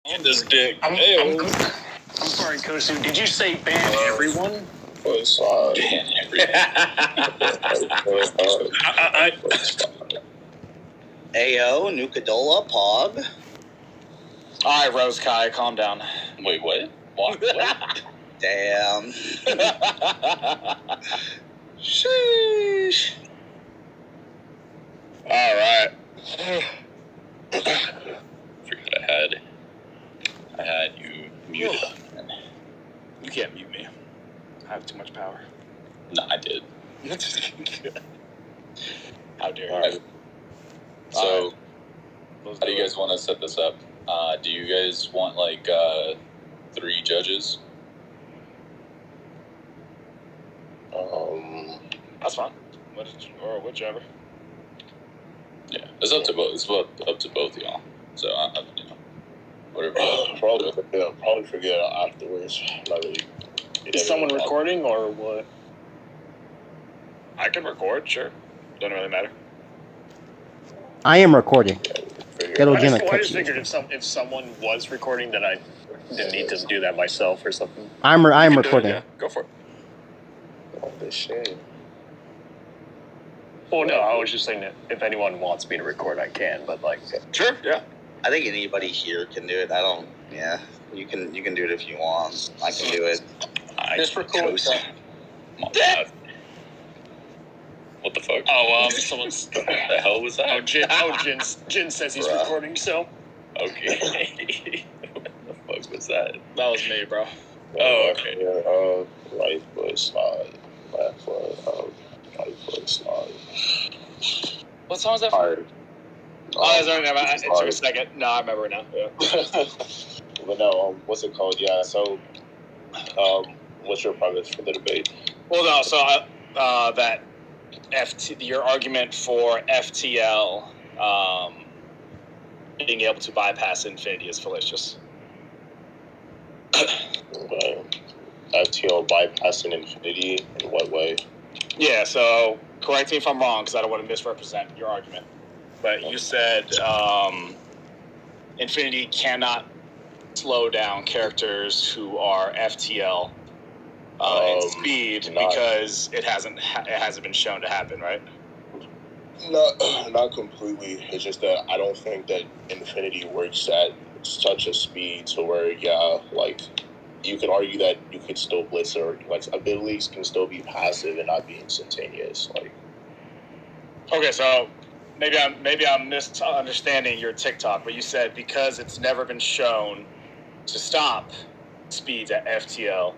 And this dick. I'm sorry, Kosu. Did you say ban everyone? Ban everyone. Ayo, Nukadola, Pog. Alright, Rose Kai, calm down. Wait, what? What? Damn. Sheesh. Alright. Forgot I had you muted. You can't mute me. I have too much power. No, I did. How dare you? Alright. So, how do you guys want to set this up? Do you guys want, like, 3 judges? That's fine. Or whichever. Yeah, it's up to both. It's up to both of y'all. So, you know, whatever. Probably forget afterwards. Not really. Is someone recording or what? I can record, sure. Doesn't really matter. I am recording. I just figured if someone was recording, then I didn't need to do that myself or something. I'm recording. Yeah. Go for it. Oh, this shit. Well, no, I was just saying that if anyone wants me to record, I can. But like, sure, yeah. I think anybody here can do it. Yeah, you can do it if you want. I can do it. Just record. My God. What the fuck? Someone's. What the hell was that? Jin says he's recording, so. Okay. What the fuck was that? That was me, bro. Oh, okay. Right foot slide. Left foot. Right foot slide. What song is that? Hard. It took a second. No, I remember now. Yeah. But no, what's it called? Yeah. So, what's your premise for the debate? Well, no. So that your argument for FTL being able to bypass infinity is fallacious. FTL bypassing infinity in what way? Yeah, so correct me if I'm wrong, because I don't want to misrepresent your argument. But you said infinity cannot slow down characters who are FTL in speed because it hasn't been shown to happen, right? Not completely. It's just that I don't think that infinity works at such a speed to where, like, you can argue that you could still blitz, or like abilities can still be passive and not be instantaneous. Like, okay, so maybe I'm misunderstanding your TikTok, but you said because it's never been shown to stop speeds at FTL,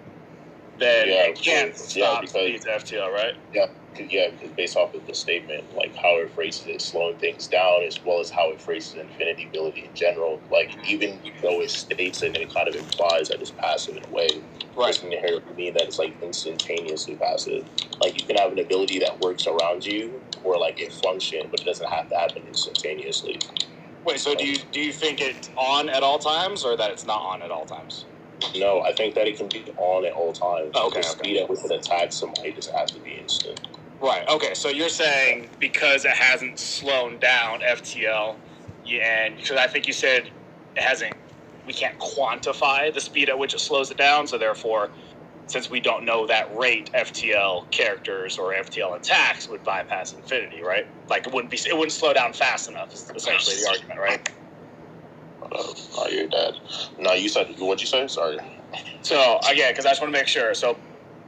then it can't stop speeds at FTL, right? Yeah, because based off of the statement, like how it phrases it, slowing things down, as well as how it phrases infinity ability in general, like even though it states it and it kind of implies that it's passive in a way, doesn't inherently mean that it's like instantaneously passive. Like you can have an ability that works around you, or like it functions, but it doesn't have to happen instantaneously. Wait, so do you think it's on at all times, or that it's not on at all times? No, I think that it can be on at all times. Okay. The speed at which it attacks somebody doesn't have to be instant. Right. Okay. So you're saying because it hasn't slowed down FTL, and because I think you said it hasn't, we can't quantify the speed at which it slows it down. So therefore, since we don't know that rate, FTL characters or FTL attacks would bypass infinity, right? Like it wouldn't slow down fast enough. Is essentially the argument, right? Oh, you're dead. No, you said, what'd you say? Sorry. So, again, because I just want to make sure. So,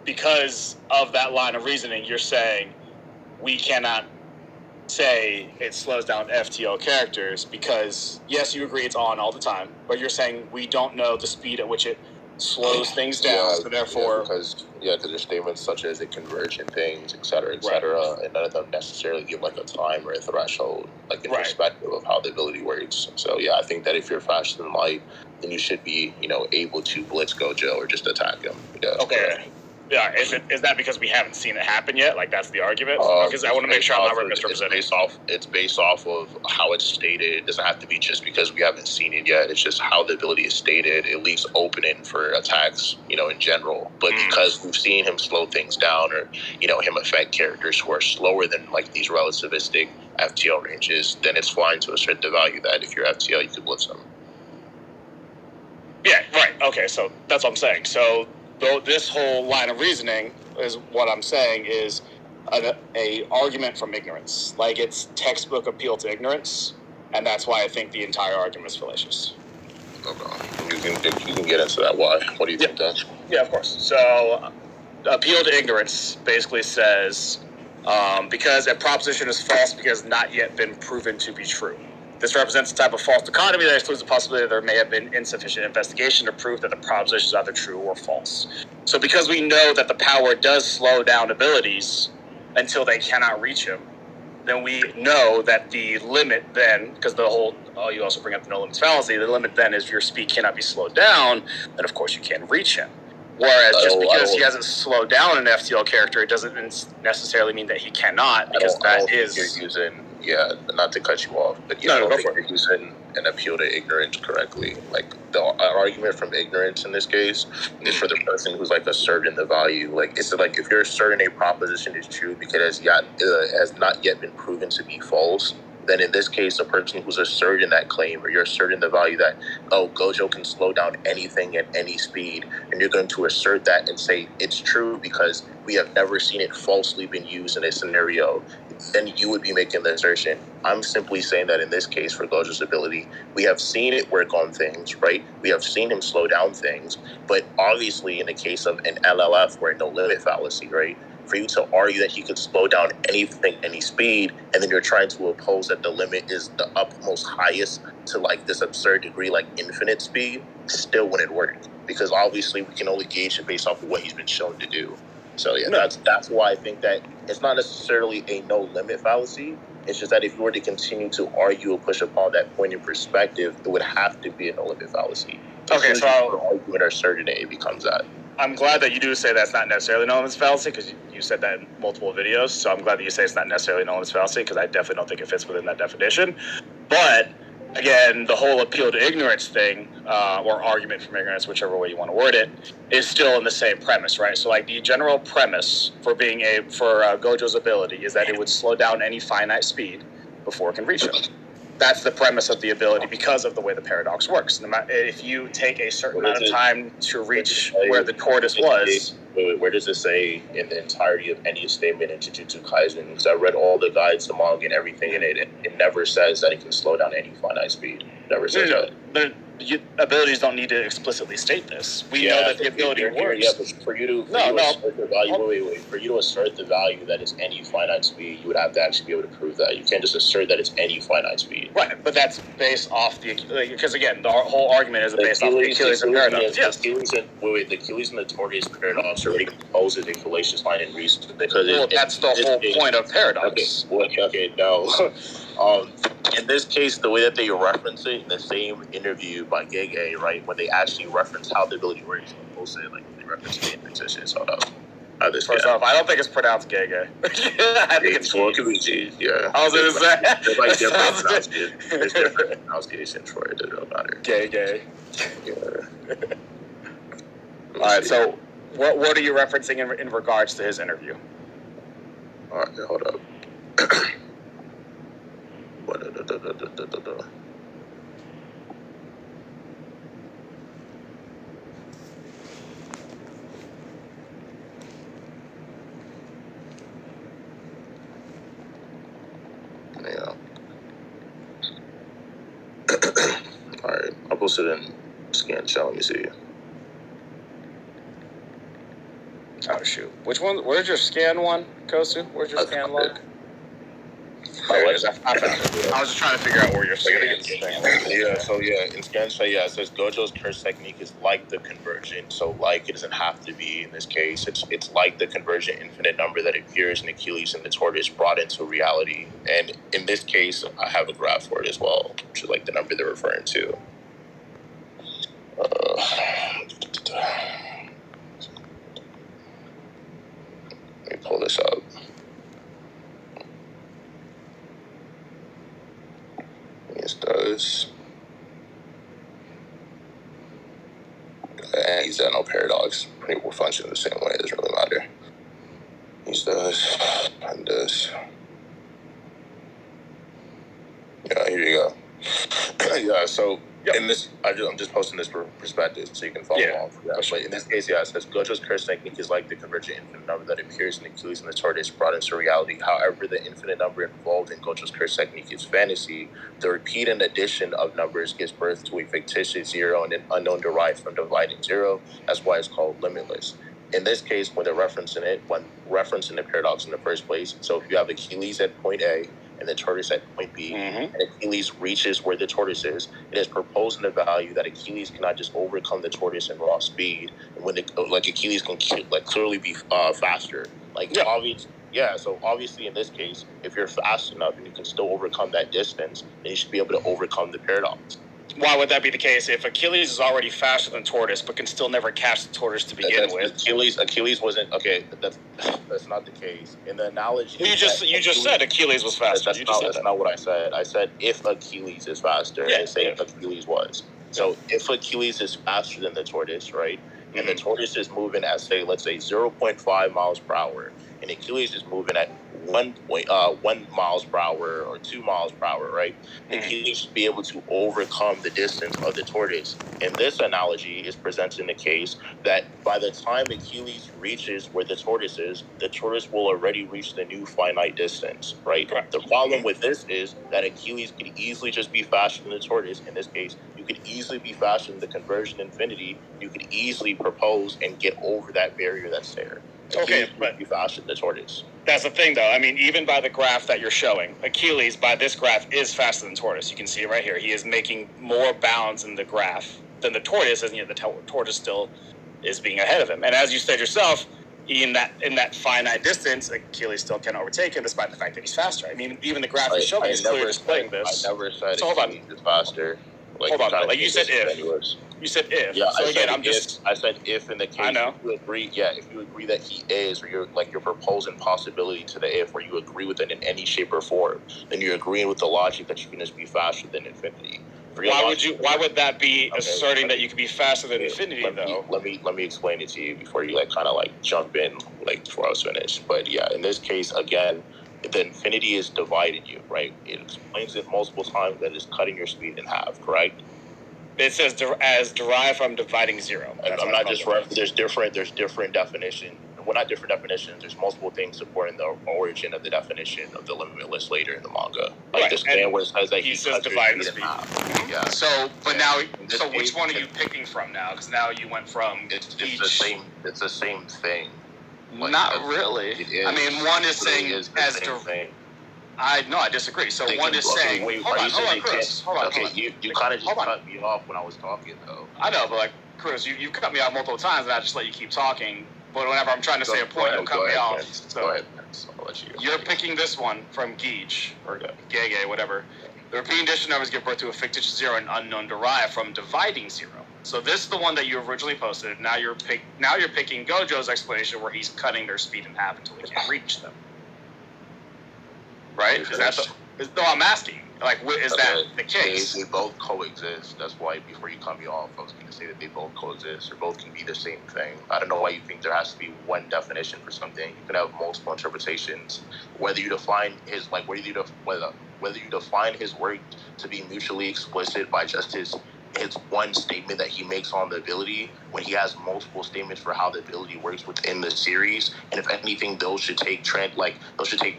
because of that line of reasoning, you're saying we cannot say it slows down FTL characters because, yes, you agree it's on all the time, but you're saying we don't know the speed at which it slows things down, so therefore... because there's statements such as it converge in things, et cetera, and none of them necessarily give like a time or a threshold, like in perspective of how the ability works. So yeah, I think that if you're faster than light, then you should be, able to blitz Gojo or just attack him. Yeah. Okay. Yeah, is that because we haven't seen it happen yet? Like, that's the argument? Because I want to make sure I'm not misrepresenting. It's based off of how it's stated. It doesn't have to be just because we haven't seen it yet. It's just how the ability is stated. It leaves opening for attacks, in general. But because we've seen him slow things down or, him affect characters who are slower than, like, these relativistic FTL ranges, then it's fine to assert the value that if you're FTL, you could blitz them. Yeah, right. Okay, so that's what I'm saying. So this whole line of reasoning is what I'm saying is a argument from ignorance. Like, it's textbook appeal to ignorance, and that's why I think the entire argument is fallacious. Okay. You can get into that. Why? What do you think, then? Yeah, of course. So appeal to ignorance basically says because a proposition is false because not yet been proven to be true. This represents a type of false dichotomy that excludes the possibility that there may have been insufficient investigation to prove that the proposition is either true or false. So because we know that the power does slow down abilities until they cannot reach him, then we know that the limit then, because you also bring up the no limits fallacy, the limit then is your speed cannot be slowed down, then of course you can reach him. Whereas just because he hasn't slowed down an FTL character, it doesn't necessarily mean that he cannot, because you're using, not to cut you off, but I don't think you're using an appeal to ignorance correctly. Like, the argument from ignorance in this case is for the person who's like asserting the value. Like, it's like if you're asserting a proposition is true because it has not yet been proven to be false, then in this case, the person who's asserting that claim, or you're asserting the value that, Gojo can slow down anything at any speed, and you're going to assert that and say it's true because we have never seen it falsely been used in a scenario, then you would be making the assertion. I'm simply saying that in this case, for Gojo's ability, we have seen it work on things, right? We have seen him slow down things, but obviously in the case of an LLF or a no limit fallacy, right? For you to argue that he could slow down anything, any speed, and then you're trying to oppose that the limit is the utmost highest to like this absurd degree, like infinite speed, still wouldn't work. Because obviously we can only gauge it based off of what he's been shown to do. So that's why I think that it's not necessarily a no limit fallacy. It's just that if you were to continue to argue or push upon that point in perspective, it would have to be a no limit fallacy. Okay, so argument or asserting it becomes that. I'm glad that you do say that's not necessarily no limits fallacy, because you said that in multiple videos. So I'm glad that you say it's not necessarily no limits fallacy, because I definitely don't think it fits within that definition. But again, the whole appeal to ignorance thing, or argument from ignorance, whichever way you want to word it, is still in the same premise, right? So like the general premise for Gojo's ability is that it would slow down any finite speed before it can reach him. That's the premise of the ability because of the way the paradox works. No matter, if you take a certain amount of time to reach where the tortoise was. Where does it say in the entirety of any statement in Jujutsu Kaisen? Because I read all the guides, the manga, and everything in it, and it never says that it can slow down any finite speed. Never says that. But abilities don't need to explicitly state this. We know that the ability works. Yeah, but for you to assert the value, for you to assert the value that it's any finite speed, you would have to actually be able to prove that. You can't just assert that it's any finite speed. Right, but that's based off because again, the whole argument is based off the Achilles and paradox. Yes. The Achilles and the tortoise paradox already composes a fallacious line in reason because that's the whole point of paradox. Okay, now. In this case, the way that they reference it in the same interview by Gege, right, when they actually reference how the ability works, they reference the inconsistency. Hold up. First off, I don't think it's pronounced Gege. I think it's G. Yeah. I was going to say. There's like different pronunciations. There's different pronunciations for it. It doesn't matter. Gege. Yeah. All right. So, what are you referencing in regards to his interview? All right. Hold up. Yeah. Alright, I'll post it in scan chat. Let me see. Oh shoot! Which one? Where's your scan one, Kosu? Where's your scan log? I was just trying to figure out where you're scanning. Yeah, so in scan chat, it says Gojo's curse technique is like the convergent. So like it doesn't have to be in this case. It's like the convergent infinite number that appears in Achilles and the tortoise brought into reality. And in this case, I have a graph for it as well, which is like the number they're referring to. Let me pull this up. This does. And he's at no paradox. Pretty will function the same way. It doesn't really matter. These does. And this. Yeah, here you go. Yeah, so In this, I'm just posting this for perspective so you can follow along. Yeah, but in this case, it says Gojo's curse technique is like the convergent infinite number that appears in Achilles and the tortoise brought into reality. However, the infinite number involved in Gojo's curse technique is fantasy. The repeat and addition of numbers gives birth to a fictitious zero and an unknown derived from dividing zero. That's why it's called limitless. In this case, when referencing the paradox in the first place, so if you have Achilles at point A, and the tortoise at point B, and Achilles reaches where the tortoise is, it is proposed in the value that Achilles cannot just overcome the tortoise in raw speed, and when Achilles can clearly be faster. So obviously in this case, if you're fast enough and you can still overcome that distance, then you should be able to overcome the paradox. Why would that be the case if Achilles is already faster than tortoise, but can still never catch the tortoise to begin with? Achilles wasn't okay. That's not the case. In the analogy, well, you just said Achilles was faster. That's not what I said. I said if Achilles is faster, and say Achilles was. So if Achilles is faster than the tortoise, right, and the tortoise is moving at let's say 0.5 miles per hour, and Achilles is moving at 1 miles per hour or 2 miles per hour, right? Achilles should be able to overcome the distance of the tortoise. And this analogy is presenting the case that by the time Achilles reaches where the tortoise will already reach the new finite distance, right? Correct. The problem with this is that Achilles could easily just be faster than the tortoise. In this case, you could easily be faster than the conversion infinity. You could easily propose and get over that barrier that's there. Okay, but be faster than the tortoise. That's the thing, though. I mean, even by the graph that you're showing, Achilles, by this graph, is faster than tortoise. You can see it right here. He is making more bounds in the graph than the tortoise, and yet the tortoise still is being ahead of him. And as you said yourself, in that finite distance, Achilles still can't overtake him, despite the fact that he's faster. I mean, even the graph you're showing is clearly displaying this. I never said Achilles is faster. Hold on, like you said if. You said if. Yeah, so again, I said if in the case. I know. If you agree, if you agree that he is, or you're proposing possibility to the if, where you agree with it in any shape or form, then you're agreeing with the logic that you can just be faster than infinity. Why would that be asserting that you could be faster than infinity, though? Let me explain it to you before you jump in before I was finished. But yeah, in this case, again, the infinity is dividing you, right? It explains it multiple times that it's cutting your speed in half, correct? It says as derived from dividing zero. I'm not just there's different definitions. Well, not different definitions. There's multiple things supporting the origin of the definition of the limitless later in the manga. Like this man where it says that he says dividing speed. Yeah. So, but now, which one are you picking from now? Because now you went from it's the same. It's the same thing. Not really. I mean, one is saying as thing. I disagree. So one is saying, hold on, Chris. Hold on. Okay, you kind of just cut me off when I was talking, though. I know, but Chris, you cut me off multiple times, and I just let you keep talking. But whenever I'm trying to say a point, you'll cut me off. So go ahead, I'll let you. You're picking this one from Geej or Gege, whatever. The repeating addition numbers give birth to a fictitious zero and unknown derived from dividing zero. So this is the one that you originally posted. Now you're picking Gojo's explanation where he's cutting their speed in half until he can't reach them. Right? No, I'm asking. Is that the case? They both coexist. That's why before you cut me off, I was going to say that they both coexist, or both can be the same thing. I don't know why you think there has to be one definition for something. You can have multiple interpretations. Whether you define his whether you define his work to be mutually explicit by just his one statement that he makes on the ability, when he has multiple statements for how the ability works within the series, and if anything, those should take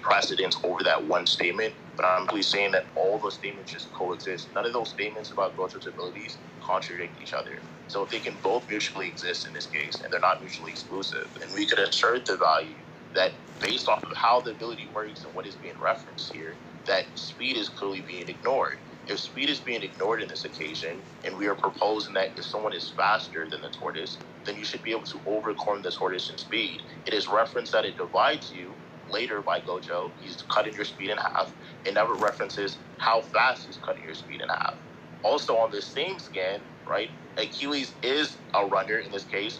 precedence over that one statement. But I'm really saying that all those statements just coexist. None of those statements about Gojo's abilities contradict each other. So if they can both mutually exist in this case, and they're not mutually exclusive, and we could assert the value that based off of how the ability works and what is being referenced here, that speed is clearly being ignored. If speed is being ignored in this occasion, and we are proposing that if someone is faster than the tortoise, then you should be able to overcome the tortoise in speed. It is referenced that it divides you later by Gojo. He's cutting your speed in half. It never references how fast he's cutting your speed in half. Also, on the same scan, right, Achilles is a runner in this case.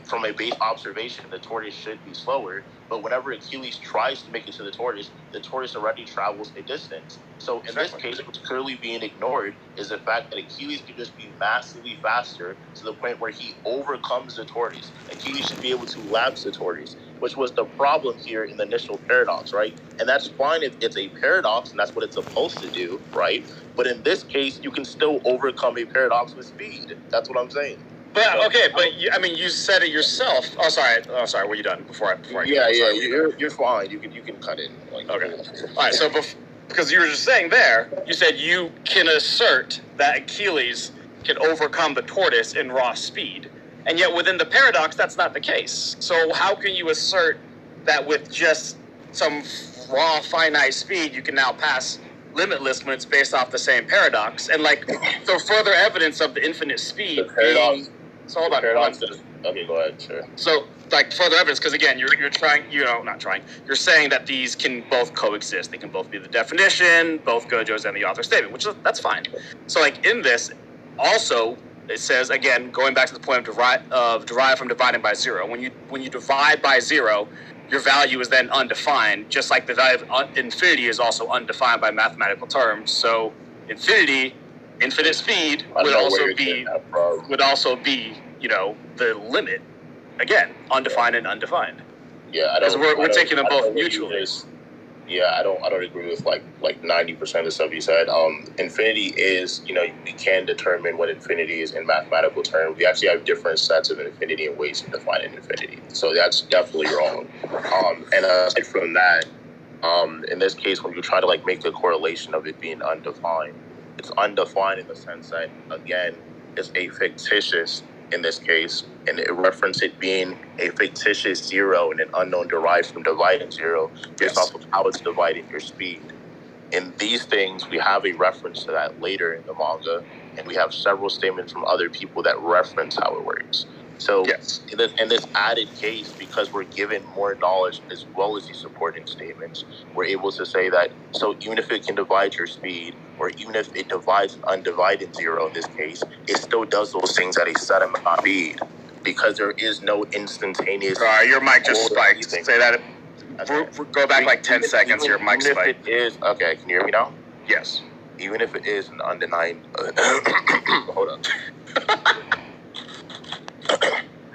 From a base observation, the tortoise should be slower, but whenever Achilles tries to make it to the tortoise already travels a distance. So in this case, what's clearly being ignored is the fact that Achilles can just be massively faster to the point where he overcomes the tortoise. Achilles should be able to lapse the tortoise. which was the problem here in the initial paradox, right? And that's fine if it's a paradox and that's what it's supposed to do, right? But in this case, you can still overcome a paradox with speed. That's what I'm saying. But okay, but you said it yourself. Oh, sorry. Were you done before I? Yeah, you're fine. You can cut in. Like, okay. All right. So because you were just saying there, you said you can assert that Achilles can overcome the tortoise in raw speed, and yet within the paradox, that's not the case. So how can you assert that with just some raw finite speed, you can now pass limitless when it's based off the same paradox? And like, so further evidence of the infinite speed the paradox. being. So hold on. Okay, go ahead. Sure. So, like, further evidence, because again, you're not trying. You're saying that these can both coexist. They can both be the definition, both Gojo's and the author's statement, that's fine. So, like, in this, also, it says, again, going back to the point of derived from dividing by zero. When you divide by zero, your value is then undefined, just like the value of infinity is also undefined by mathematical terms. So, infinite speed would also be, the limit. Again, undefined and undefined. Yeah, I don't. Because we're taking them both mutually. Yeah, I don't agree with like 90% of the stuff you said. Infinity is, we can determine what infinity is in mathematical terms. We actually have different sets of infinity and ways to define an infinity. So that's definitely wrong. And aside from that, in this case, when you try to like make the correlation of it being undefined, it's undefined in the sense that, again, it's a fictitious, in this case, and it references it being a fictitious zero and an unknown derived from dividing zero based off of how it's dividing your speed. In these things, we have a reference to that later in the manga, and we have several statements from other people that reference how it works. So in this added case, because we're given more knowledge as well as these supporting statements, we're able to say that, so even if it can divide your speed, or even if it divides an undivided zero in this case, it still does those things at a set amount of speed, because there is no instantaneous... your mic just spiked. Say that. Go back like 10 seconds, your mic spiked. Okay, can you hear me now? Yes. Even if it is an undenied... hold on.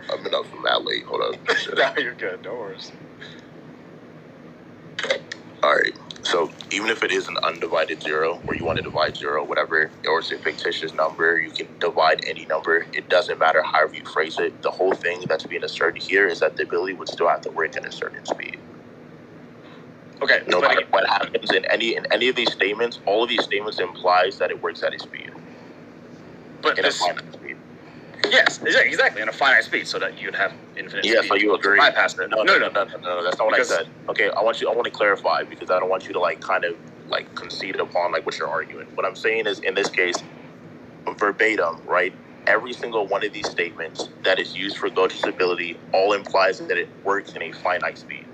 I've been up from that late. Hold on. No, you're good. No worries. All right. So even if it is an undivided zero, where you want to divide zero, whatever, or it's a fictitious number, you can divide any number. It doesn't matter however you phrase it. The whole thing that's being asserted here is that the ability would still have to work at a certain speed. Okay. No matter what happens in any of these statements, all of these statements implies that it works at a speed. But a finite speed. Yes, exactly, in a finite speed, so that you'd have infinite speed. Yeah, so you agree. Bypass it. No, that's not what I said. Okay, I want to clarify, because I don't want you to kind of concede upon what you're arguing. What I'm saying is, in this case, verbatim, right? Every single one of these statements that is used for Gojo's ability all implies that it works in a finite speed.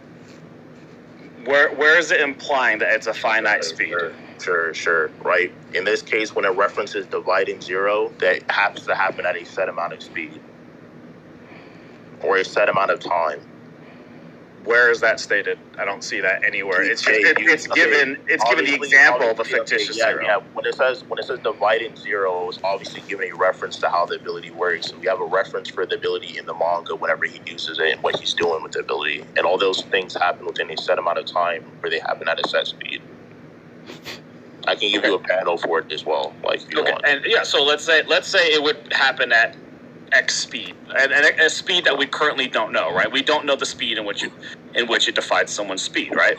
Where is it implying that it's a finite speed? Sure, right? In this case, when it references dividing zero, that happens to happen at a set amount of speed or a set amount of time. Where is that stated? I don't see that anywhere. It's given the example of a fictitious zero. Yeah. When it says dividing zero, it's obviously giving a reference to how the ability works. So we have a reference for the ability in the manga whenever he uses it and what he's doing with the ability. And all those things happen within a set amount of time where they happen at a set speed. I can give you a panel for it as well, if you want. And so let's say it would happen at X speed, and a speed that we currently don't know, right? We don't know the speed in which it defines someone's speed, right?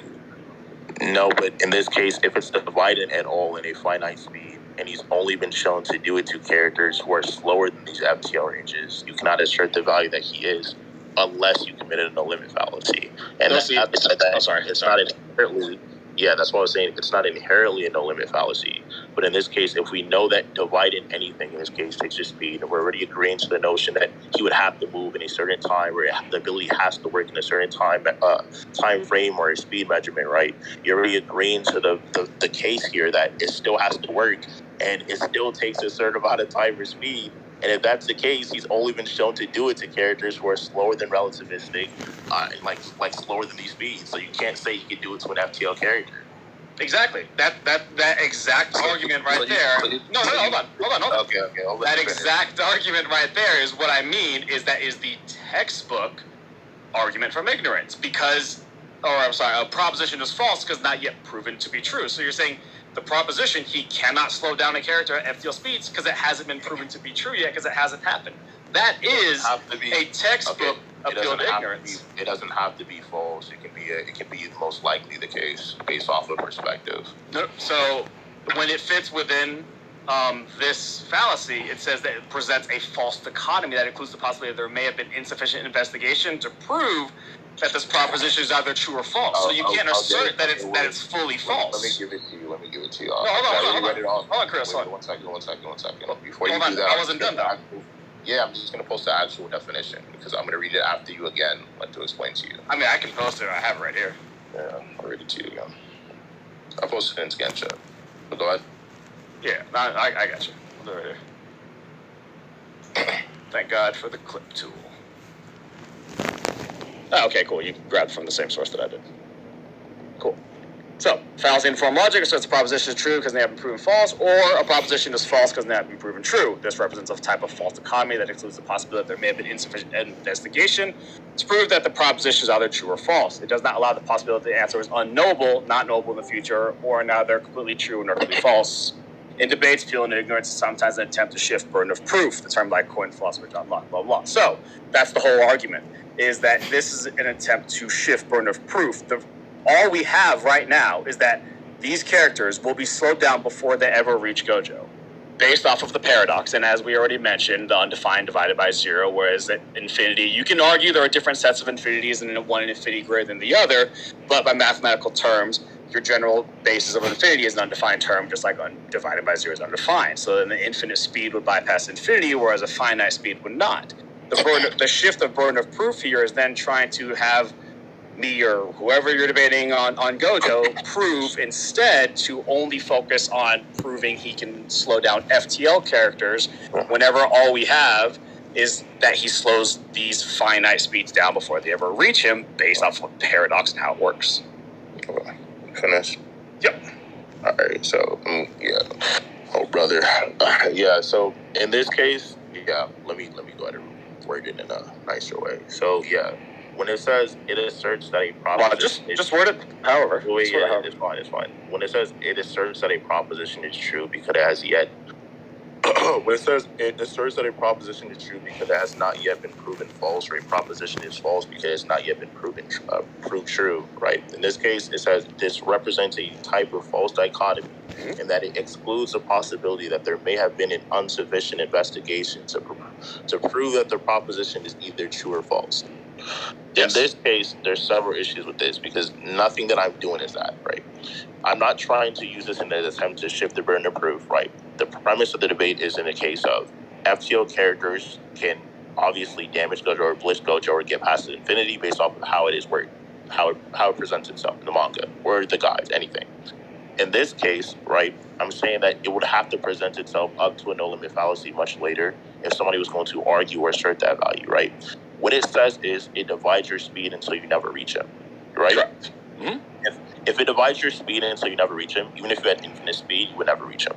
No, but in this case, if it's divided at all in a finite speed, and he's only been shown to do it to characters who are slower than these FTL ranges, you cannot assert the value that he is unless you committed a limit fallacy. And it's not inherently. Yeah, that's what I was saying. It's not inherently a no-limit fallacy. But in this case, if we know that dividing anything in this case takes your speed, and we're already agreeing to the notion that he would have to move in a certain time, or the ability has to work in a certain time frame or a speed measurement, right? You're already agreeing to the case here that it still has to work, and it still takes a certain amount of time or speed. And if that's the case, he's only been shown to do it to characters who are slower than relativistic, like slower than these speeds. So you can't say he could do it to an FTL character. Exactly. That exact argument right there. No, hold on. Okay. That exact argument right there is what I mean. Is the textbook argument from ignorance a proposition is false because not yet proven to be true. So you're saying the proposition he cannot slow down a character at FTL speeds because it hasn't been proven to be true yet because it hasn't happened. That is a textbook appeal to ignorance. It doesn't have to be false. It can be most likely the case based off of perspective. No, so when it fits within this fallacy, it says that it presents a false dichotomy that includes the possibility that there may have been insufficient investigation to prove that this proposition is either true or false. So you can't assert that it's fully false. Let me give it to you. No, hold on, Chris. Wait, one second. Before you do that, I wasn't done though. Yeah, I'm just going to post the actual definition because I'm going to read it after you again, to explain to you. I mean, I can post it. I have it right here. Yeah, I'll read it to you again. I posted it in Scan Chat. But go ahead. Yeah, I got you. I'll do it right here. Thank God for the clip tool. Oh, okay, cool. You grabbed from the same source that I did. Cool. So, fallacy in form logic asserts a proposition is true because they haven't been proven false, or a proposition is false because they haven't been proven true. This represents a type of false dichotomy that includes the possibility that there may have been insufficient investigation to prove that the proposition is either true or false. It does not allow the possibility that the answer is unknowable, not knowable in the future, or neither completely true nor completely false. In debates, appeal and ignorance is sometimes an attempt to shift burden of proof, the term like coined philosopher John Locke, blah, blah, blah. So, that's the whole argument, is that this is an attempt to shift burden of proof. All we have right now is that these characters will be slowed down before they ever reach Gojo, based off of the paradox. And as we already mentioned, the undefined divided by zero, whereas at infinity, you can argue there are different sets of infinities and one infinity greater than the other, but by mathematical terms, your general basis of infinity is an undefined term, just like divided by zero is undefined. So then the infinite speed would bypass infinity, whereas a finite speed would not. The shift of burden of proof here is then trying to have me or whoever you're debating on Gojo prove instead to only focus on proving he can slow down FTL characters whenever all we have is that he slows these finite speeds down before they ever reach him based off of paradox and how it works. Finish? Yep. All right, so, yeah. Oh, brother. Yeah, so in this case, yeah, let me go ahead and word it in a nicer way. So, yeah. When it says it asserts that a proposition just word it however. It's fine. When it says it asserts that a proposition is true because it has yet when it says it asserts that a proposition is true because it has not yet been proven false, or a proposition is false because it's not yet been proved true, right? In this case, it says this represents a type of false dichotomy, in that it excludes the possibility that there may have been an insufficient investigation to prove that the proposition is either true or false. Yes. In this case, there's several issues with this because nothing that I'm doing is that, right? I'm not trying to use this in an attempt to shift the burden of proof, right? The premise of the debate is in the case of FTL characters can obviously damage Gojo or blitz Gojo or get past infinity based off of how it is worked, how it presents itself in the manga or the guides, anything. In this case, right, I'm saying that it would have to present itself up to a no limit fallacy much later if somebody was going to argue or assert that value, right? What it says is it divides your speed until you never reach him, right? Correct. Mm-hmm. If it divides your speed until you never reach him, even if you had infinite speed, you would never reach him.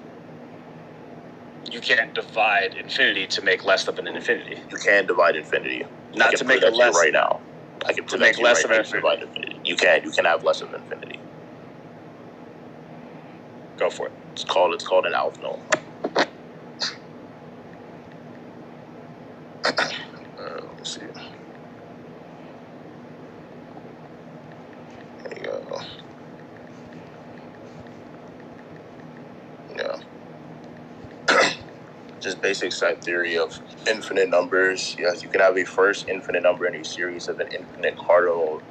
You can't divide infinity to make less of an infinity. You can divide infinity. Not to make it less. Right now, I can to make less of an infinity. You can have less of infinity. Go for it. It's called an alpha. Let me see. There you go. Yeah. Just basic set theory of infinite numbers. Yes, you can have a first infinite number in a series of an infinite cardinal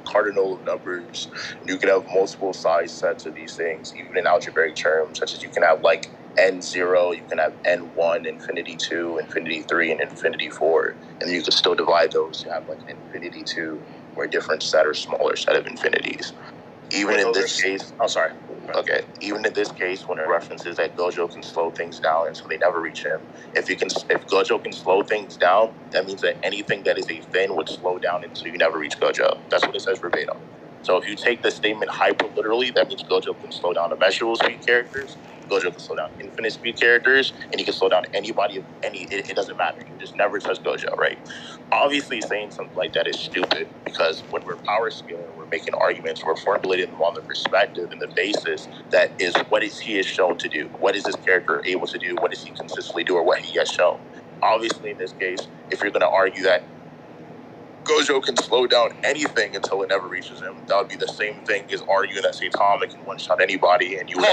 of numbers. You can have multiple size sets of these things, even in algebraic terms, such as you can have like n0, you can have n1, infinity 2, infinity 3, and infinity 4. And you can still divide those to have like infinity 2 or a different set or smaller set of infinities. Even in this case... Oh, sorry. Okay. Even in this case, when it references that Gojo can slow things down until they never reach him, if Gojo can slow things down, that means that anything that is a fin would slow down until you never reach Gojo. That's what it says verbatim. So if you take the statement hyper literally, that means Gojo can slow down immeasurable speed characters, Gojo can slow down infinite speed characters, and he can slow down anybody of it doesn't matter. You just never touch Gojo, right? Obviously saying something like that is stupid, because when we're power scaling, we're making arguments, we're formulating them on the perspective and the basis that is what is he is shown to do, what is this character able to do, what does he consistently do, or what he has shown. Obviously in this case, if you're going to argue that Gojo can slow down anything until it never reaches him, that would be the same thing as arguing that Saitama can one-shot anybody, and you would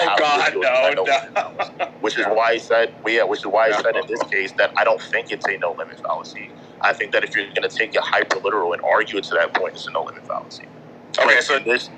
which is why I said, in this case that I don't think it's a no-limit fallacy. I think that if you're going to take it hyper-literal and argue it to that point, it's a no-limit fallacy. Okay, so this,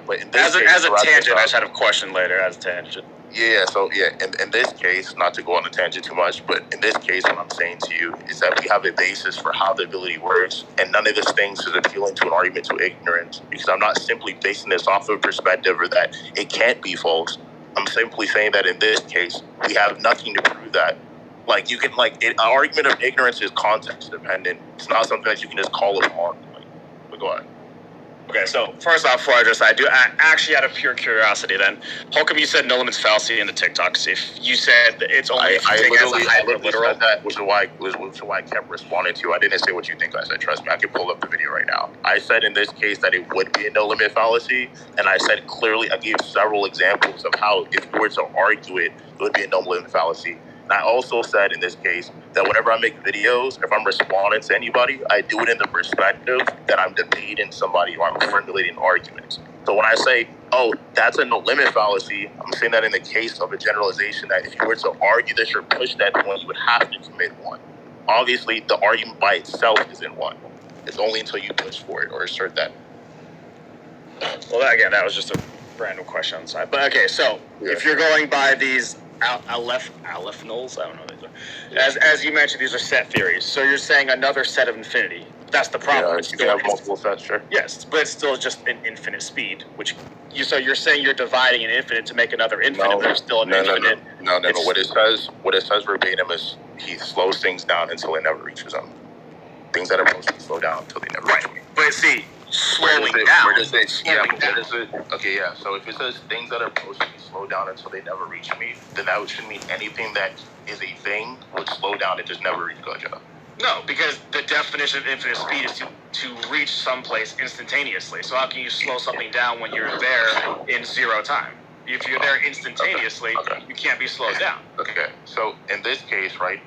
but in this as a tangent, I just had a question later as a tangent. In this case, not to go on a tangent too much, but in this case, what I'm saying to you is that we have a basis for how the ability works, and none of these things is appealing to an argument to ignorance, because I'm not simply basing this off of a perspective or that it can't be false. I'm simply saying that in this case, we have nothing to prove that. Like, you can, an argument of ignorance is context dependent. It's not something that you can just call upon. But go ahead. Okay, so first off, before I address that, I actually, out of pure curiosity, then, how come you said no limits fallacy in the TikToks? If you said it's only if you take it as a hyper-literal, said that, which is why I kept responding to you. I didn't say what you think I said. Trust me, I can pull up the video right now. I said in this case that it would be a no limit fallacy, and I said clearly, I gave several examples of how, if you were to argue it, it would be a no limit fallacy. And I also said in this case that whenever I make videos, if I'm responding to anybody, I do it in the perspective that I'm debating somebody or I'm formulating arguments. So when I say, oh, that's a no-limit fallacy, I'm saying that in the case of a generalization that if you were to argue this or push that point, you would have to commit one. Obviously, the argument by itself isn't one. It's only until you push for it or assert that. Well, that was just a random question on the side. But okay, so if you're going by these Aleph nulls, I don't know what these are. As you mentioned, these are set theories. So you're saying another set of infinity. That's the problem. Yeah, you can have multiple sets, sure. Yes, but it's still just an infinite speed, so you're saying you're dividing an infinite to make another infinite, but there's still an infinite. No. What it says verbatim is he slows things down until it never reaches them. Things that are supposed to slow down until they never reach them. But see, slowing down. Okay, yeah. So if it says things that are supposed to be slowed down until they never reach me, then that should mean anything that is a thing would slow down and just never reach Gojo. No, because the definition of infinite speed is to reach someplace instantaneously. So how can you slow something down when you're there in zero time? If you're there instantaneously, you can't be slowed down. Okay. So in this case, right,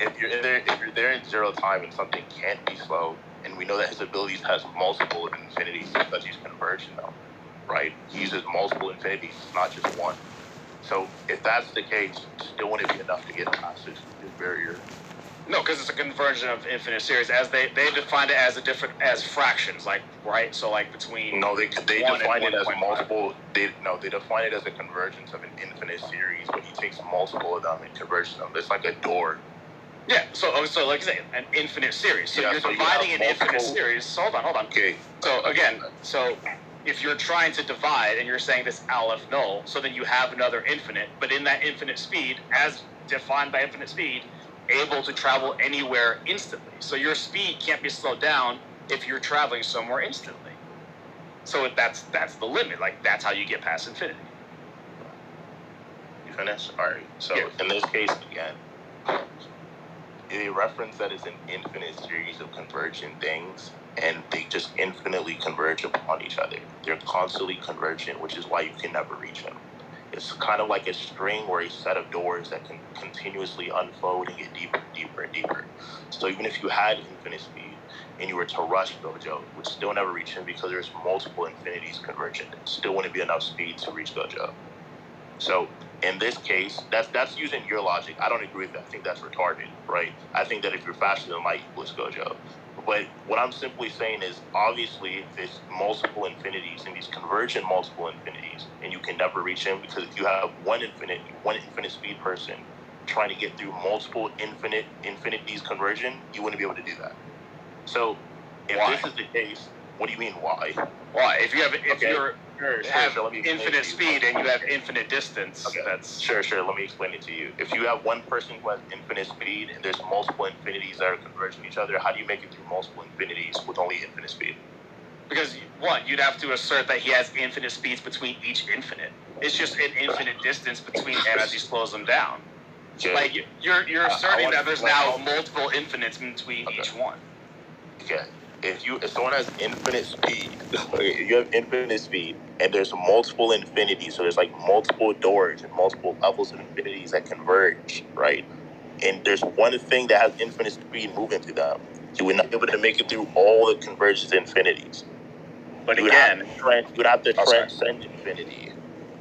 if you're there in zero time and something can't be slowed, and we know that his abilities has multiple infinities because he's converging them, right? He uses multiple infinities, not just one. So if that's the case, still wouldn't be enough to get past this barrier. No, because it's a conversion of infinite series, as they defined it as fractions, right? So between they define it as multiple. They define it as a convergence of an infinite series, but he takes multiple of them and converges them. It's like a door. Yeah, so like you say, an infinite series. So you're dividing an infinite series. So hold on. Okay. So again, if you're trying to divide and you're saying this Aleph null, so then you have another infinite, but in that infinite speed, as defined by infinite speed, able to travel anywhere instantly. So your speed can't be slowed down if you're traveling somewhere instantly. So that's the limit. That's how you get past infinity. You finished? All right. So in this case, again, a reference that is an infinite series of convergent things, and they just infinitely converge upon each other. They're constantly convergent, which is why you can never reach them. It's kind of like a string or a set of doors that can continuously unfold and get deeper and deeper and deeper. So even if you had infinite speed and you were to rush Gojo, would still never reach him because there's multiple infinities convergent. It still wouldn't be enough speed to reach Gojo. So in this case, that's using your logic. I don't agree with that. I think that's retarded, right? I think that if you're faster than light, equals Gojo. But what I'm simply saying is, obviously, there's multiple infinities and these convergent multiple infinities, and you can never reach them, because if you have one infinite speed person trying to get through multiple infinities conversion, you wouldn't be able to do that. So if this is the case, what do you mean why? Why? If you have infinite speed and you have infinite distance, that's sure. Let me explain it to you. If you have one person who has infinite speed and there's multiple infinities that are converging each other, how do you make it through multiple infinities with only infinite speed? Because, one, you'd have to assert that he has infinite speeds between each infinite. It's just an infinite distance between them as he slows them down. Okay. Like, you're asserting that there's now multiple infinites between each one. Okay. If someone has infinite speed, you have infinite speed, and there's multiple infinities, so there's like multiple doors and multiple levels of infinities that converge, right? And there's one thing that has infinite speed moving through them. You would not be able to make it through all the converged infinities. But you would have to transcend infinity.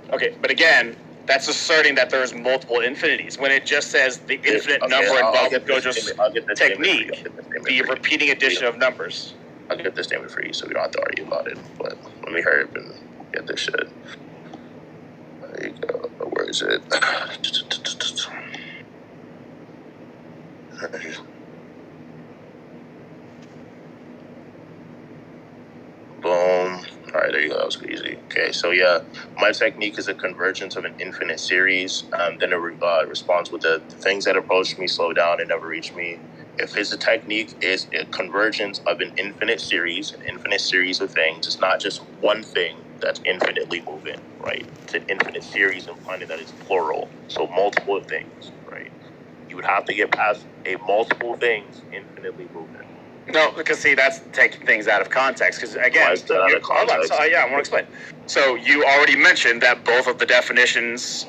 Okay, but again, that's asserting that there's multiple infinities. When it just says the infinite number involved with Gojo's technique, the repeating addition of numbers. I'll get this statement for you so we don't have to argue about it. But let me hurry up and get this shit. There you go. Where is it? Boom. All right, there you go. That was easy. Okay, so yeah, my technique is a convergence of an infinite series. Then it responds with the things that approach me slow down and never reach me. If his technique is a convergence of an infinite series of things, it's not just one thing that's infinitely moving, right? It's an infinite series implying that it's plural, so multiple things, right? You would have to get past a multiple things infinitely moving. No, because see, that's taking things out of context. Because again, Why is that out of context? I want to explain. So you already mentioned that both of the definitions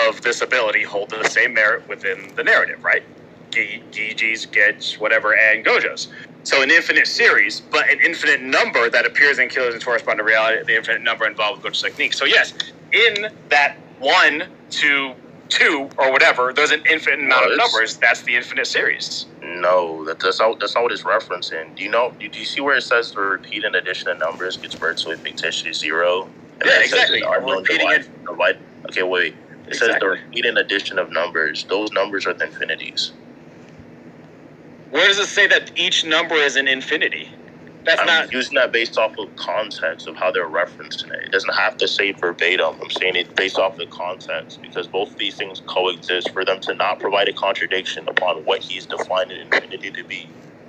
of this ability hold the same merit within the narrative, right? Gigi's, Ged's, whatever, and Gojo's. So an infinite series, but an infinite number that appears in Killers and Corresponding Reality, the infinite number involved with Gojo's technique. So yes, in that 1 to 2 or whatever, there's an infinite amount of numbers. That's the infinite series. No, that's not what it's referencing. Do you see where it says the repeat and addition of numbers gets virtually a fictitious zero? And yeah, exactly. Repeating divide. Okay, wait. It says the repeat and addition of numbers. Those numbers are the infinities. Where does it say that each number is an infinity? I'm using that based off of context of how they're referencing it. It doesn't have to say verbatim. I'm saying it based off the context because both of these things coexist for them to not provide a contradiction upon what he's defining infinity to be.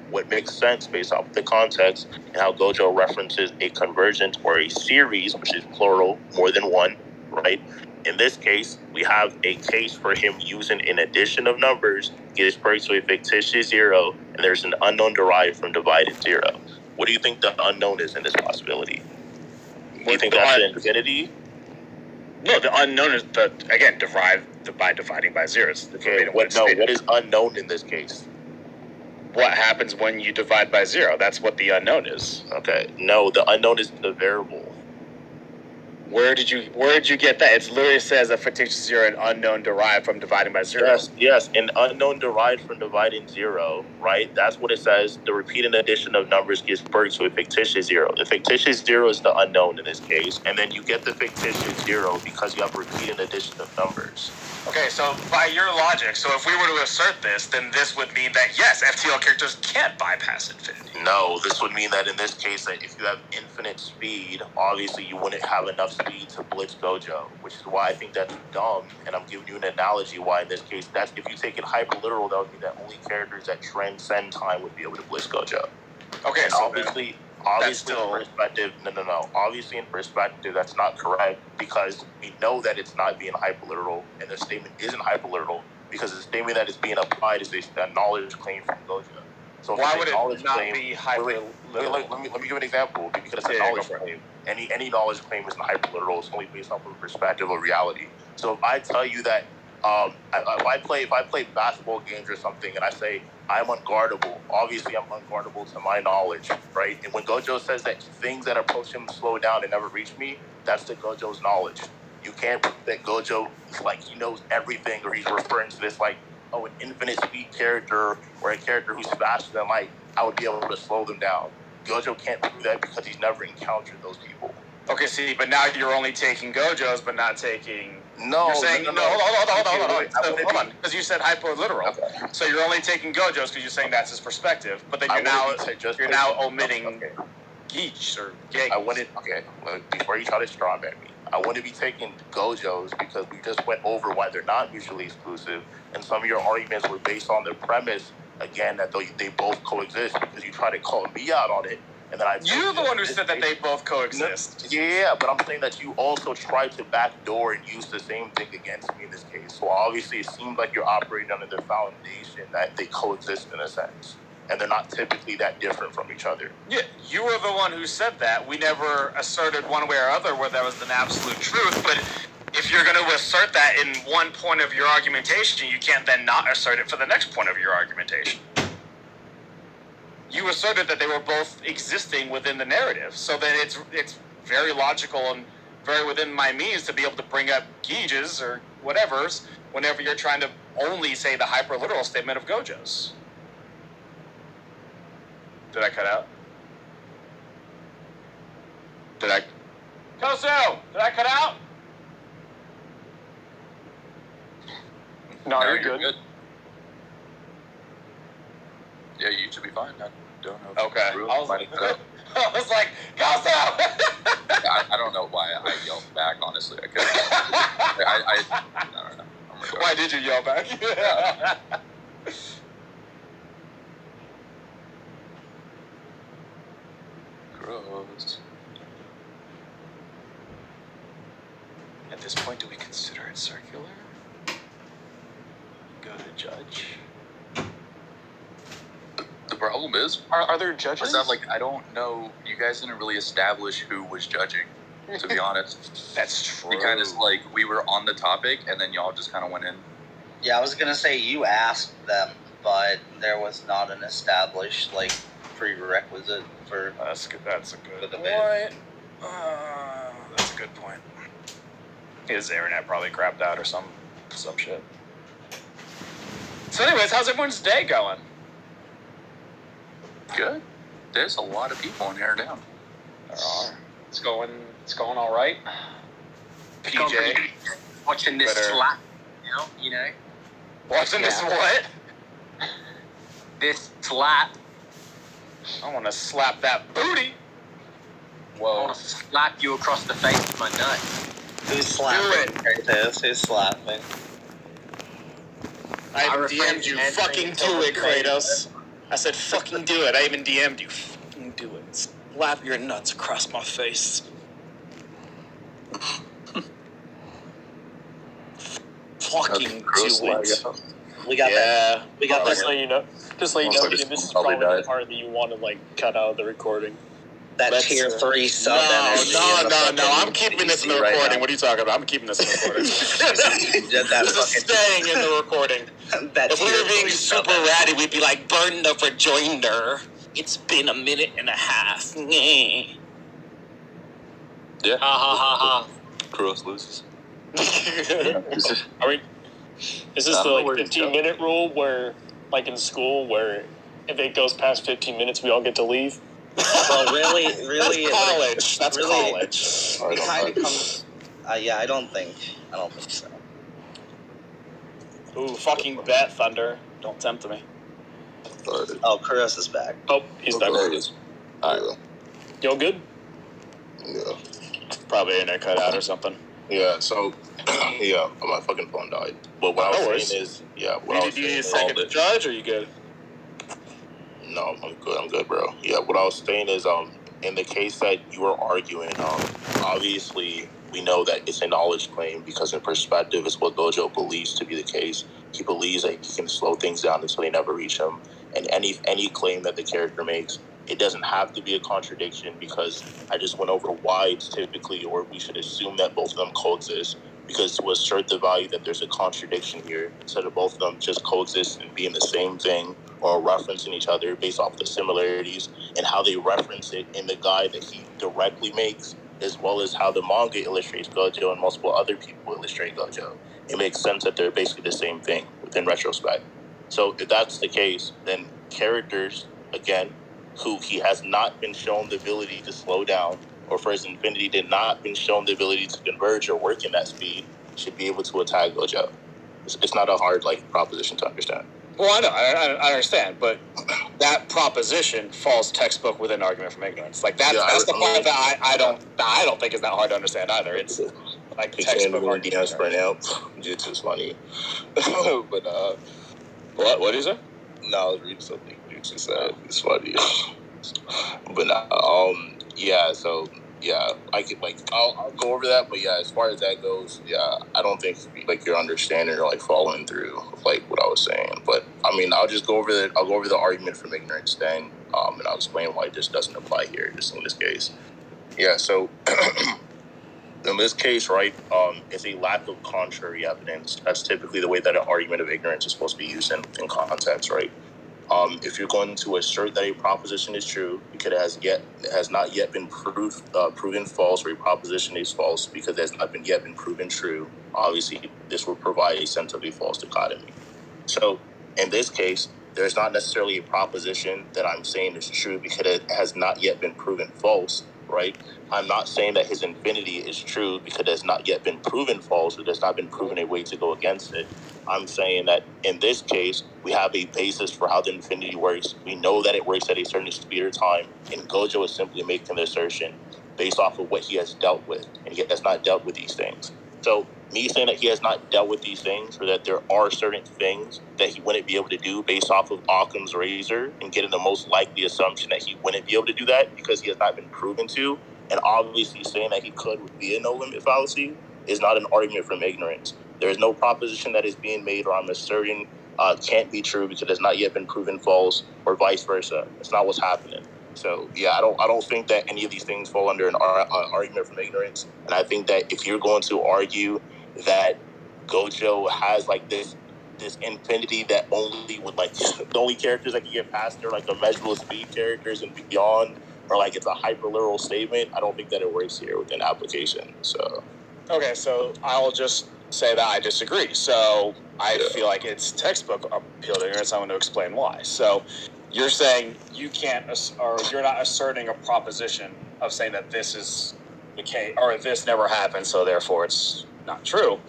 What makes sense based off the context and how Gojo references a convergence or a series, which is plural, more than one, right? In this case, we have a case for him using an addition of numbers, gives birth to a fictitious zero, and there's an unknown derived from divided zero. What do you think the unknown is in this possibility? Do you think that's an infinity? No, the unknown is derived by dividing by zeros. Okay, what is unknown in this case? What happens when you divide by zero? That's what the unknown is. Okay, no, the unknown is the variable. Where did you get that? It literally says a fictitious zero and unknown derived from dividing by zero. Yes, an unknown derived from dividing zero, right? That's what it says. The repeat and addition of numbers gives birth to a fictitious zero. The fictitious zero is the unknown in this case, and then you get the fictitious zero because you have repeat and addition of numbers. Okay, so by your logic, so if we were to assert this, then this would mean that yes, FTL characters can't bypass infinity. No, this would mean that in this case, that if you have infinite speed, obviously you wouldn't have enough speed to blitz Gojo, which is why I think that's dumb. And I'm giving you an analogy why in this case, that's if you take it hyper literal, that would mean that only characters that transcend time would be able to blitz Gojo. Okay, and so obviously in perspective, no. Obviously in perspective, that's not correct because we know that it's not being hyperliteral, and the statement isn't hyperliteral because the statement that is being applied is a knowledge claim from Gojo. So why would it not be hyperliteral? Let me give an example because it's a knowledge claim. Any knowledge claim isn't hyperliteral. It's only based off of a perspective of reality. So if I tell you that if I play basketball games or something and I say I'm unguardable, obviously I'm unguardable to my knowledge, right? And when Gojo says that things that approach him slow down and never reach me, that's the Gojo's knowledge. You can't prove that Gojo is like he knows everything or he's referring to this like, an infinite speed character or a character who's faster than light, I would be able to slow them down. Gojo can't prove that because he's never encountered those people. Okay, see, but now you're only taking Gojo's, but not taking... No, you're saying, no. Hold on, because you said hyperliteral. Okay. So you're only taking Gojo's because you're saying that's his perspective, but then you're now omitting Geach or Gage. Before you try to straw man me, I wouldn't be taking Gojo's because we just went over why they're not mutually exclusive, and some of your arguments were based on the premise, again, that they both coexist because you try to call me out on it. And then You're the one who said that they both coexist. Yeah, but I'm saying that you also tried to backdoor and use the same thing against me in this case. So obviously it seems like you're operating under the foundation that they coexist in a sense. And they're not typically that different from each other. Yeah, you were the one who said that. We never asserted one way or other where that was an absolute truth. But if you're going to assert that in one point of your argumentation, you can't then not assert it for the next point of your argumentation. You asserted that they were both existing within the narrative. So then it's very logical and very within my means to be able to bring up Geeges or whatever's whenever you're trying to only say the hyperliteral statement of Gojo's. Did I cut out? Koso, did I cut out? No, you're good. Yeah, you should be fine. I don't know. Okay. I was like, Koso! I don't know why I yelled back, honestly. I couldn't. I don't know. Why did you yell back? Kruos. At this point, do we consider it circular? Go to judge. The problem is, Are there judges? is that, like, I don't know. You guys didn't really establish who was judging, to be honest. That's true. We kind of, like, we were on the topic, and then y'all just kind of went in. Yeah, I was gonna say you asked them, but there was not an established like prerequisite for That's good. That's a good the point. debate. That's a good point. His internet probably crapped out or some shit. So, anyways, how's everyone's day going? Good. There's a lot of people in here now. There are. It's going all right. PJ, Watching this Better. slap now, you know. watching this what? This slap. I want to slap that booty. I want to slap you across the face with my nuts. Who's slapping? Kratos, who's slapping? I I DM'd you. refrained Fucking until do it, it's late. Kratos. I said, fucking do it. I even DM'd you. Fucking do it. Slap your nuts across my face. Fucking do it. We got that. We got Just that. let you know, this Motherfuckers is probably probably the died. part that you want to like cut out of the recording. That Let's- tier 3 sub No, energy. in the fucking I'm keeping this in the PC right recording. now. What are you talking about? I'm keeping this in the recording. That This is staying in the recording. that If we tier were being 3 sub super energy. ratty, we'd be like, burn the rejoinder. It's been a minute and a half. Nyeh. Yeah. Ha ha ha Kruos loses. ha. Are we? Is this I the don't know where like he's going. 15-minute rule where, like in school, where if it goes past 15 minutes, we all get to leave? Well, really, That's college. That's really- college. It kind of comes. Yeah, I don't think so. Ooh, fucking bet, Thunder. Don't tempt me. Oh, Kruos is back. Oh, he's back. There it is. Alright. You all good? Yeah. Probably internet cut out or something. Yeah, so, yeah, my fucking phone died. But what I No was worries. saying is, yeah, what I was Do you need a saying second is, to judge, or you good? no, I'm good, bro. Yeah, what I was saying is, in the case that you were arguing, obviously we know that it's a knowledge claim because in perspective it's what Gojo believes to be the case. He believes that he can slow things down until they never reach him. And any claim that the character makes, it doesn't have to be a contradiction because I just went over why it's typically, or we should assume that both of them coexist, because to assert the value that there's a contradiction here, instead of both of them just coexist and being the same thing or referencing each other based off the similarities and how they reference it in the guide that he directly makes, as well as how the manga illustrates Gojo and multiple other people illustrate Gojo. It makes sense that they're basically the same thing within retrospect. So if that's the case, then characters, again, who he has not been shown the ability to slow down, or for his infinity did not been shown the ability to converge or work in that speed, should be able to attack Gojo. It's not a hard proposition to understand. Well, I know, I understand, but that proposition falls textbook within argument from ignorance. Like that's the part that I don't think is that hard to understand either. It's like textbook argument. argument. For now, it's just funny. But What do you say? no, I was reading something you just said. It's funny. But yeah. So yeah, I could I'll go over that. But yeah, as far as that goes, yeah, I don't think you're understanding or following through what I was saying. But I mean, I'll just go over the argument from ignorance then, and I'll explain why this doesn't apply here, just in this case. Yeah. So. In this case, right, it's a lack of contrary evidence. That's typically the way that an argument of ignorance is supposed to be used in context, right? If you're going to assert that a proposition is true because it has not yet been proven false, or a proposition is false because it has not yet been proven true, obviously this will provide a sense of a false dichotomy. So in this case, there's not necessarily a proposition that I'm saying is true because it has not yet been proven false, right? I'm not saying that his infinity is true because it has not yet been proven false, or there's not been proven a way to go against it. I'm saying that in this case, we have a basis for how the infinity works. We know that it works at a certain speed or time, and Gojo is simply making the assertion based off of what he has dealt with, and he has not dealt with these things. So me saying that he has not dealt with these things, or that there are certain things that he wouldn't be able to do based off of Occam's razor, and getting the most likely assumption that he wouldn't be able to do that because he has not been proven to, and obviously saying that he could would be a no-limit fallacy, is not an argument from ignorance. There is no proposition that is being made, or I'm asserting can't be true because it has not yet been proven false, or vice versa. It's not what's happening. So yeah, I don't think that any of these things fall under an argument from ignorance. And I think that if you're going to argue that Gojo has this infinity that only would the only characters that can get past are the measurable speed characters and beyond, or it's a hyperliteral statement, I don't think that it works here within application. So okay, so I'll just say that I disagree. So I feel like it's textbook appeal to ignorance. I'm going to explain why. So you're saying you can't, or you're not asserting a proposition of saying that this is the case, or this never happened, so therefore it's not true.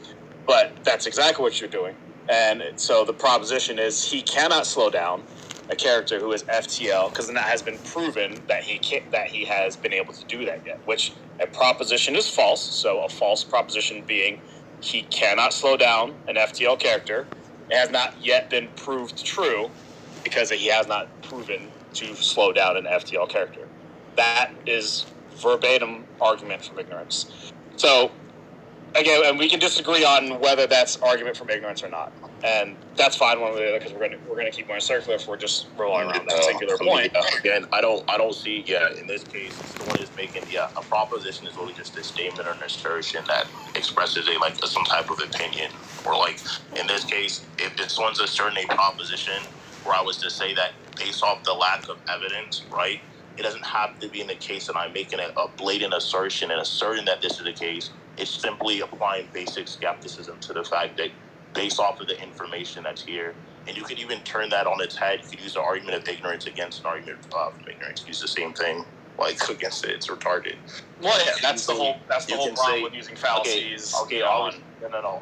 But that's exactly what you're doing. And so the proposition is he cannot slow down a character who is FTL, because that has been proven that he has been able to do that yet, which a proposition is false. So a false proposition being he cannot slow down an FTL character. It has not yet been proved true because he has not proven to slow down an FTL character. That is verbatim argument from ignorance. So again, and we can disagree on whether that's argument from ignorance or not, and that's fine one way or the other, because we're gonna keep going circular if we're just rolling around that singular point. Again, I don't see. Yeah, in this case, someone is making a proposition is really just a statement or an assertion that expresses some type of opinion, or in this case, if someone's asserting a proposition, where I was to say that based off the lack of evidence, right? It doesn't have to be in the case that I'm making a blatant assertion and asserting that this is the case. It's simply applying basic skepticism to the fact that based off of the information that's here, and you could even turn that on its head. You could use the argument of ignorance against an argument from ignorance. Use the same thing, against it. It's retarded. Well, yeah, that's the whole problem with using fallacies. Okay, no.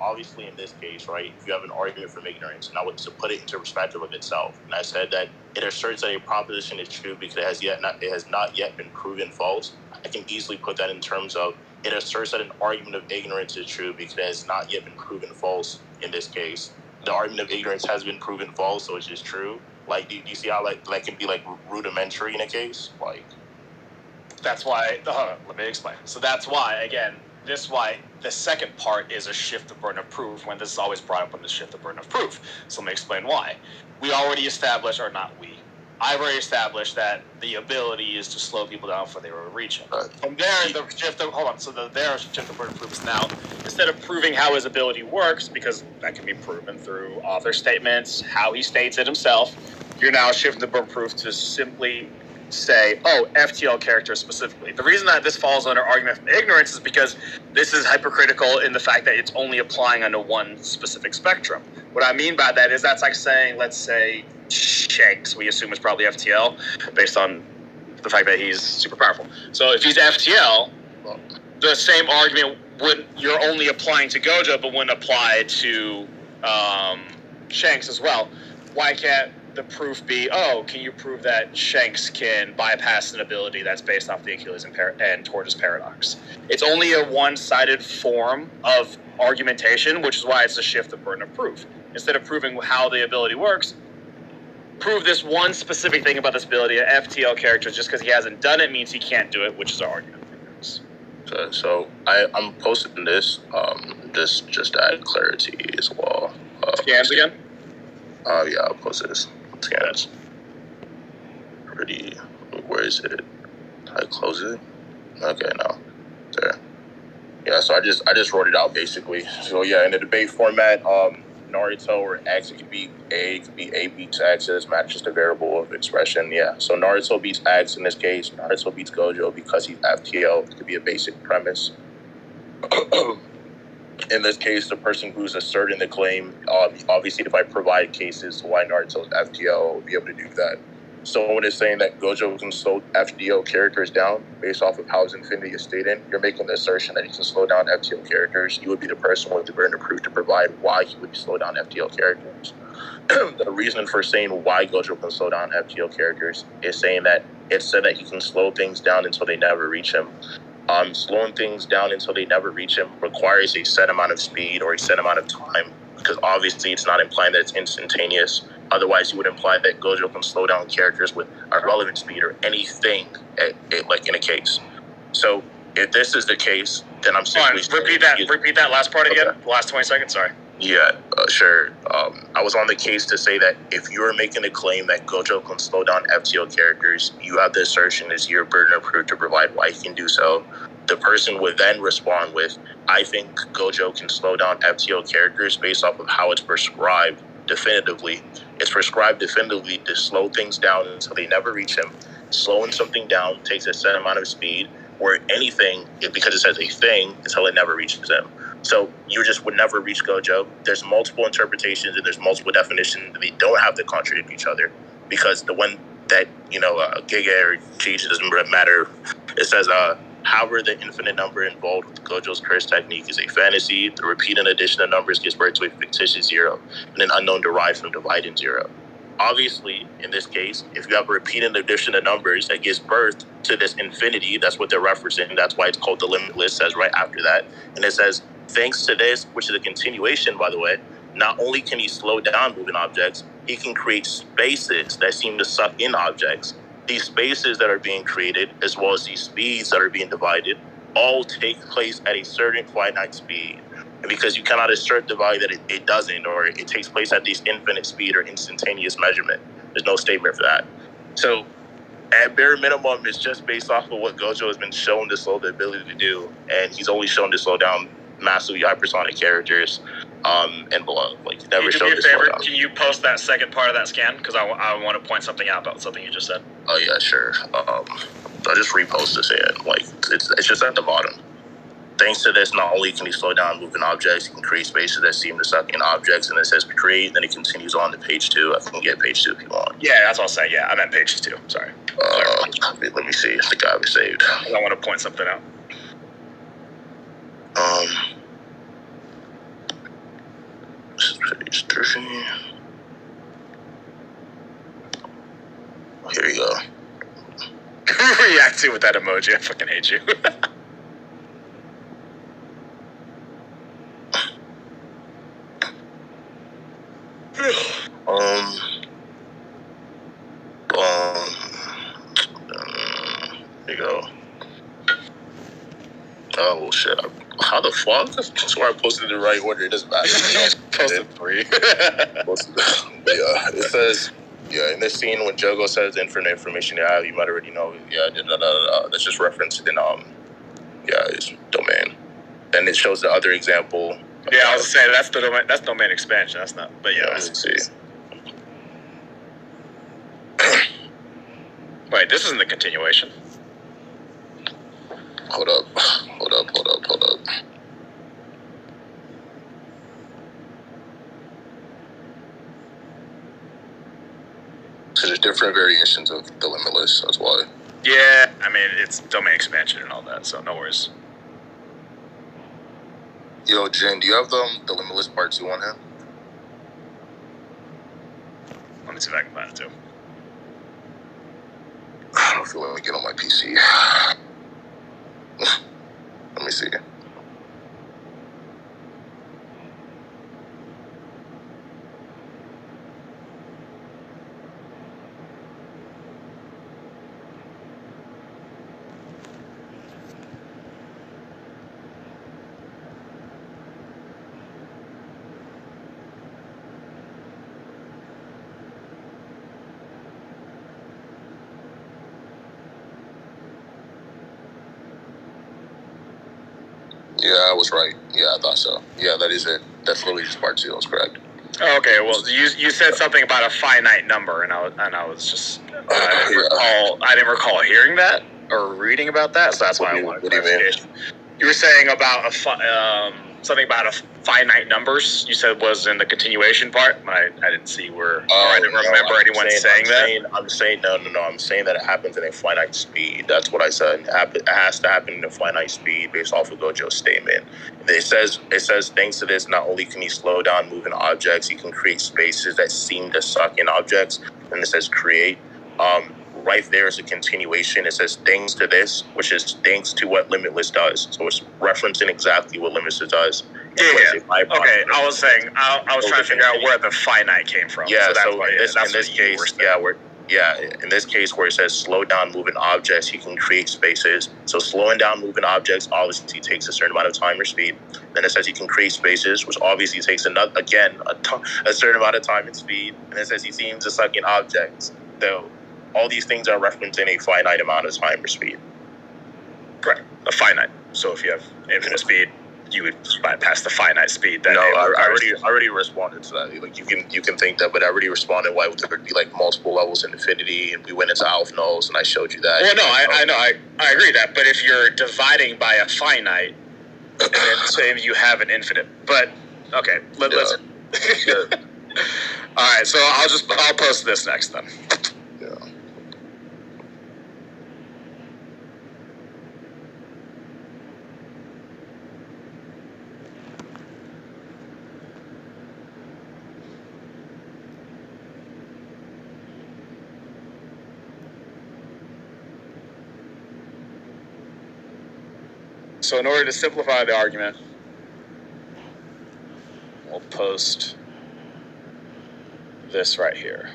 Obviously, in this case, right, if you have an argument from ignorance, and I would to put it into perspective of itself, and I said that it asserts that a proposition is true because it has not yet been proven false. I can easily put that in terms of it asserts that an argument of ignorance is true because it has not yet been proven false. In this case, the argument of ignorance has been proven false, so it's just true. Do you see how that can be rudimentary in a case? That's why. Let me explain. So that's why, again, the second part is a shift of burden of proof, when this is always brought up on the shift of burden of proof. So let me explain why. We already established, or not we, I've already established that the ability is to slow people down before they were reaching. From there, the shift of, shift of burden of proof is now, instead of proving how his ability works, because that can be proven through author statements, how he states it himself, you're now shifting the burden of proof to simply say, FTL characters specifically. The reason that this falls under argument from ignorance is because this is hypercritical in the fact that it's only applying onto one specific spectrum. What I mean by that is that's like saying, let's say, Shanks, we assume is probably FTL, based on the fact that he's super powerful. So if he's FTL, the same argument you're only applying to Gojo, but wouldn't apply to Shanks as well. Why can't the proof be, can you prove that Shanks can bypass an ability that's based off the Achilles and Tortoise paradox? It's only a one-sided form of argumentation, which is why it's a shift of burden of proof. Instead of proving how the ability works, prove this one specific thing about this ability. An FTL character, just because he hasn't done it means he can't do it, which is our argument. Okay, so I'm posting this just to add clarity as well. Scans again? Yeah, I'll post this. Scans. Pretty. Where is it? Did I close it? Okay, no. There. Yeah, so I just wrote it out basically. So yeah, in the debate format, Naruto or X, it could be A beats X, it matters just a variable of expression. Yeah, so Naruto beats X in this case. Naruto beats Gojo because he's FTL. It could be a basic premise. In this case, the person who's asserting the claim, obviously, if I provide cases to why Naruto is FTL, will be able to do that. So when it's saying that Gojo can slow FTL characters down based off of how his infinity is stated, you're making the assertion that he can slow down FTL characters. You would be the person with the burden of proof to provide why he would slow down FTL characters. The reason for saying why Gojo can slow down FTL characters is saying that it's said that he can slow things down until they never reach him. Slowing things down until they never reach him requires a set amount of speed or a set amount of time, because obviously it's not implying that it's instantaneous. Otherwise, you would imply that Gojo can slow down characters with irrelevant speed or anything, like in a case. So if this is the case, then I'm simply repeat that last part again. Okay. The last 20 seconds. Sorry. Yeah, sure. I was on the case to say that if you're making a claim that Gojo can slow down FTL characters, you have the assertion is your burden of proof to provide why he can do so. The person would then respond with, I think Gojo can slow down FTL characters based off of how it's prescribed definitively. It's prescribed definitively to slow things down until they never reach him. Slowing something down takes a set amount of speed, or anything, because it says a thing, until it never reaches him. So you just would never reach Gojo. There's multiple interpretations and there's multiple definitions. They don't have to contradict each other, because the one that, Giga or Cheech, doesn't matter. It says, however, the infinite number involved with Gojo's curse technique is a fantasy. The repeat and addition of numbers gives birth to a fictitious zero, and an unknown derived from dividing zero. Obviously, in this case, if you have a repeat and addition of numbers that gives birth to this infinity, that's what they're referencing. That's why it's called the limitless, says right after that. And it says, thanks to this, which is a continuation, by the way, not only can he slow down moving objects, he can create spaces that seem to suck in objects. These spaces that are being created, as well as these speeds that are being divided, all take place at a certain finite speed. And because you cannot assert the value that it doesn't, or it takes place at this infinite speed or instantaneous measurement, there's no statement for that. So at bare minimum, it's just based off of what Gojo has been shown to slow the ability to do, and he's only shown to slow down massively hypersonic characters and below. Like, he never showed to slow down. Can you post that second part of that scan? Because I want to point something out about something you just said. Oh yeah, sure. I'll just repost this in. Like, it's just at the bottom. Thanks to this, not only can he slow down moving objects, he can create spaces that seem to suck in objects, and it says create, and then it continues on to page 2. I can get page 2 if you want. Yeah, that's what I'll say. Yeah, I meant page 2. Sorry. Let me see if the guy was saved. I want to point something out. This is page 3. Here you go. React to with that emoji. I fucking hate you. Here you go. Oh shit! How the fuck? I swear I posted the right order. It doesn't matter. Posted 3. Yeah, it says. Yeah, in this scene when Jogo says infinite information you have, you might already know. Yeah, that's just referenced in his domain. And it shows the other example. Yeah, I was saying that's the domain. That's domain expansion. That's not. But yeah, let's see. Wait, this isn't the continuation. Hold up. So there's different variations of the limitless. That's why. Yeah, I mean it's domain expansion and all that, so no worries. Yo, Jen, do you have the limitless part 2 on him? Let me see if I can find it too. I don't feel like get on my PC. Let me see. Yeah, I was right. Yeah, I thought so. Yeah, that is it. That's literally just part 2. That's correct. Okay, well, you said something about a finite number, and I was just I didn't recall hearing that or reading about that, so that's why I wanted clarification. You were saying about something about a finite numbers. You said was in the continuation part. I didn't see where. I didn't remember anyone saying that. I'm saying no. I'm saying that it happens in a finite speed. That's what I said. It has to happen in a finite speed based off of Gojo's statement. It says thanks to this, not only can he slow down moving objects, he can create spaces that seem to suck in objects. And it says create. Right there is a continuation. It says thanks to this, which is thanks to what Limitless does. So it's referencing exactly what Limitless does. Yeah. Okay, I was saying I was trying to figure out where the finite came from. Yeah. So in this case where it says slow down moving objects, you can create spaces. So slowing down moving objects obviously takes a certain amount of time or speed. Then it says you can create spaces, which obviously takes a certain amount of time and speed. And it says he seems to suck in objects. So all these things are referencing a finite amount of time or speed. Correct. A finite. So if you have infinite speed, you would bypass the finite speed. That I already responded to that. Like you can think that, but I already responded why there could be like multiple levels in infinity, and we went into Alpha Nulls, and I showed you that. Well, no, I know, I agree that. But if you're dividing by a finite, and then say you have an infinite, but okay, let's. Yeah. All right, so I'll post this next then. Yeah. So in order to simplify the argument, we'll post this right here.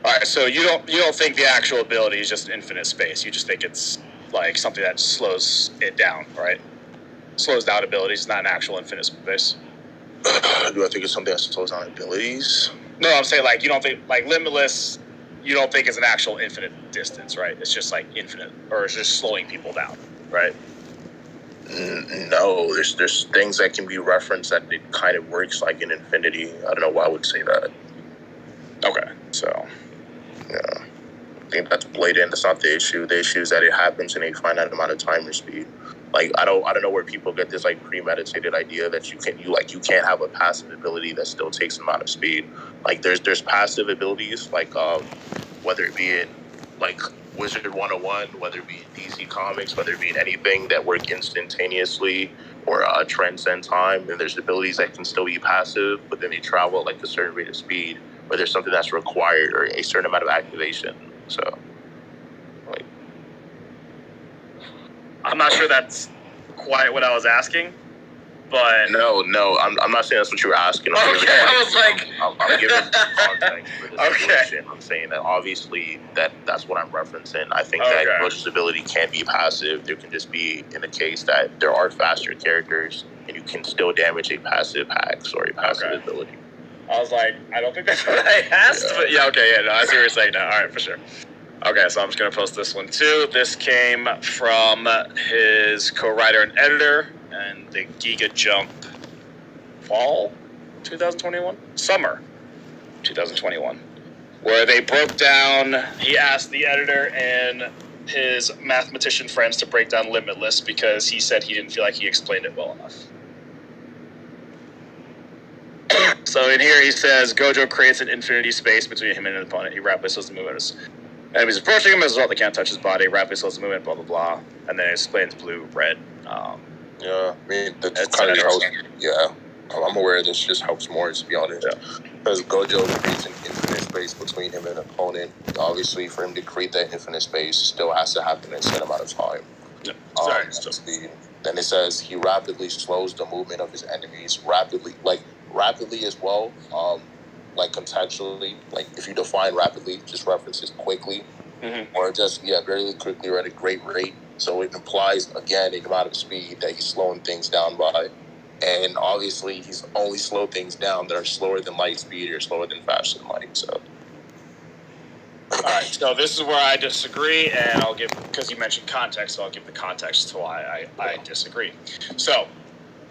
All right, so you don't think the actual ability is just infinite space. You just think it's like something that slows it down, right? Slows down abilities, not an actual infinite space. Do I think it's something that slows down abilities? No, I'm saying like you don't think like Limitless. You don't think it's an actual infinite distance, right? It's just like infinite, or it's just slowing people down, right? No, there's things that can be referenced that it kind of works like in infinity. I don't know why I would say that. Okay, so yeah, I think that's blatant. That's not the issue. The issue is that it happens in a finite amount of time or speed. Like I don't know where people get this like premeditated idea that you can't have a passive ability that still takes an amount of speed. Like there's passive abilities like whether it be in like Wizard 101, whether it be in DC Comics, whether it be in anything that work instantaneously or transcend time, and there's abilities that can still be passive, but then they travel at like a certain rate of speed, or there's something that's required or a certain amount of activation. So, like, I'm not sure that's quite what I was asking, but no, I'm not saying that's what you were asking. Okay, I was like, I'm giving context for this situation. I'm saying that obviously that's what I'm referencing. I think that Gojo's ability can be passive. There can just be in the case that there are faster characters, and you can still damage a passive hacks or a passive ability. I was like, I don't think that's what I asked, but no, I see what you're saying now. All right, for sure. Okay, so I'm just going to post this one too. This came from his co-writer and editor and the Giga Jump fall 2021? Summer 2021. Where they broke down, he asked the editor and his mathematician friends to break down Limitless because he said he didn't feel like he explained it well enough. So in here he says, Gojo creates an infinity space between him and an opponent. He rapidly slows the movement as enemies approaching him. As a result, they can't touch his body. Rapidly slows the movement, blah, blah, blah. And then it explains blue, red. Yeah, I mean, that kind of helps. Yeah, I'm aware this just helps more, to be honest. Because Gojo creates an infinite space between him and an opponent. Obviously, for him to create that infinite space, still has to happen in a certain amount of time. Yeah. Speed. Then it says he rapidly slows the movement of his enemies, rapidly as well. Like contextually, like if you define rapidly, just references quickly, or just very quickly or at a great rate. So it implies again an amount of speed that he's slowing things down by, and obviously he's only slowed things down that are slower than light speed or slower than faster than light. So right, so this is where I disagree, and I'll give, because you mentioned context, so I'll give the context to why I disagree. So,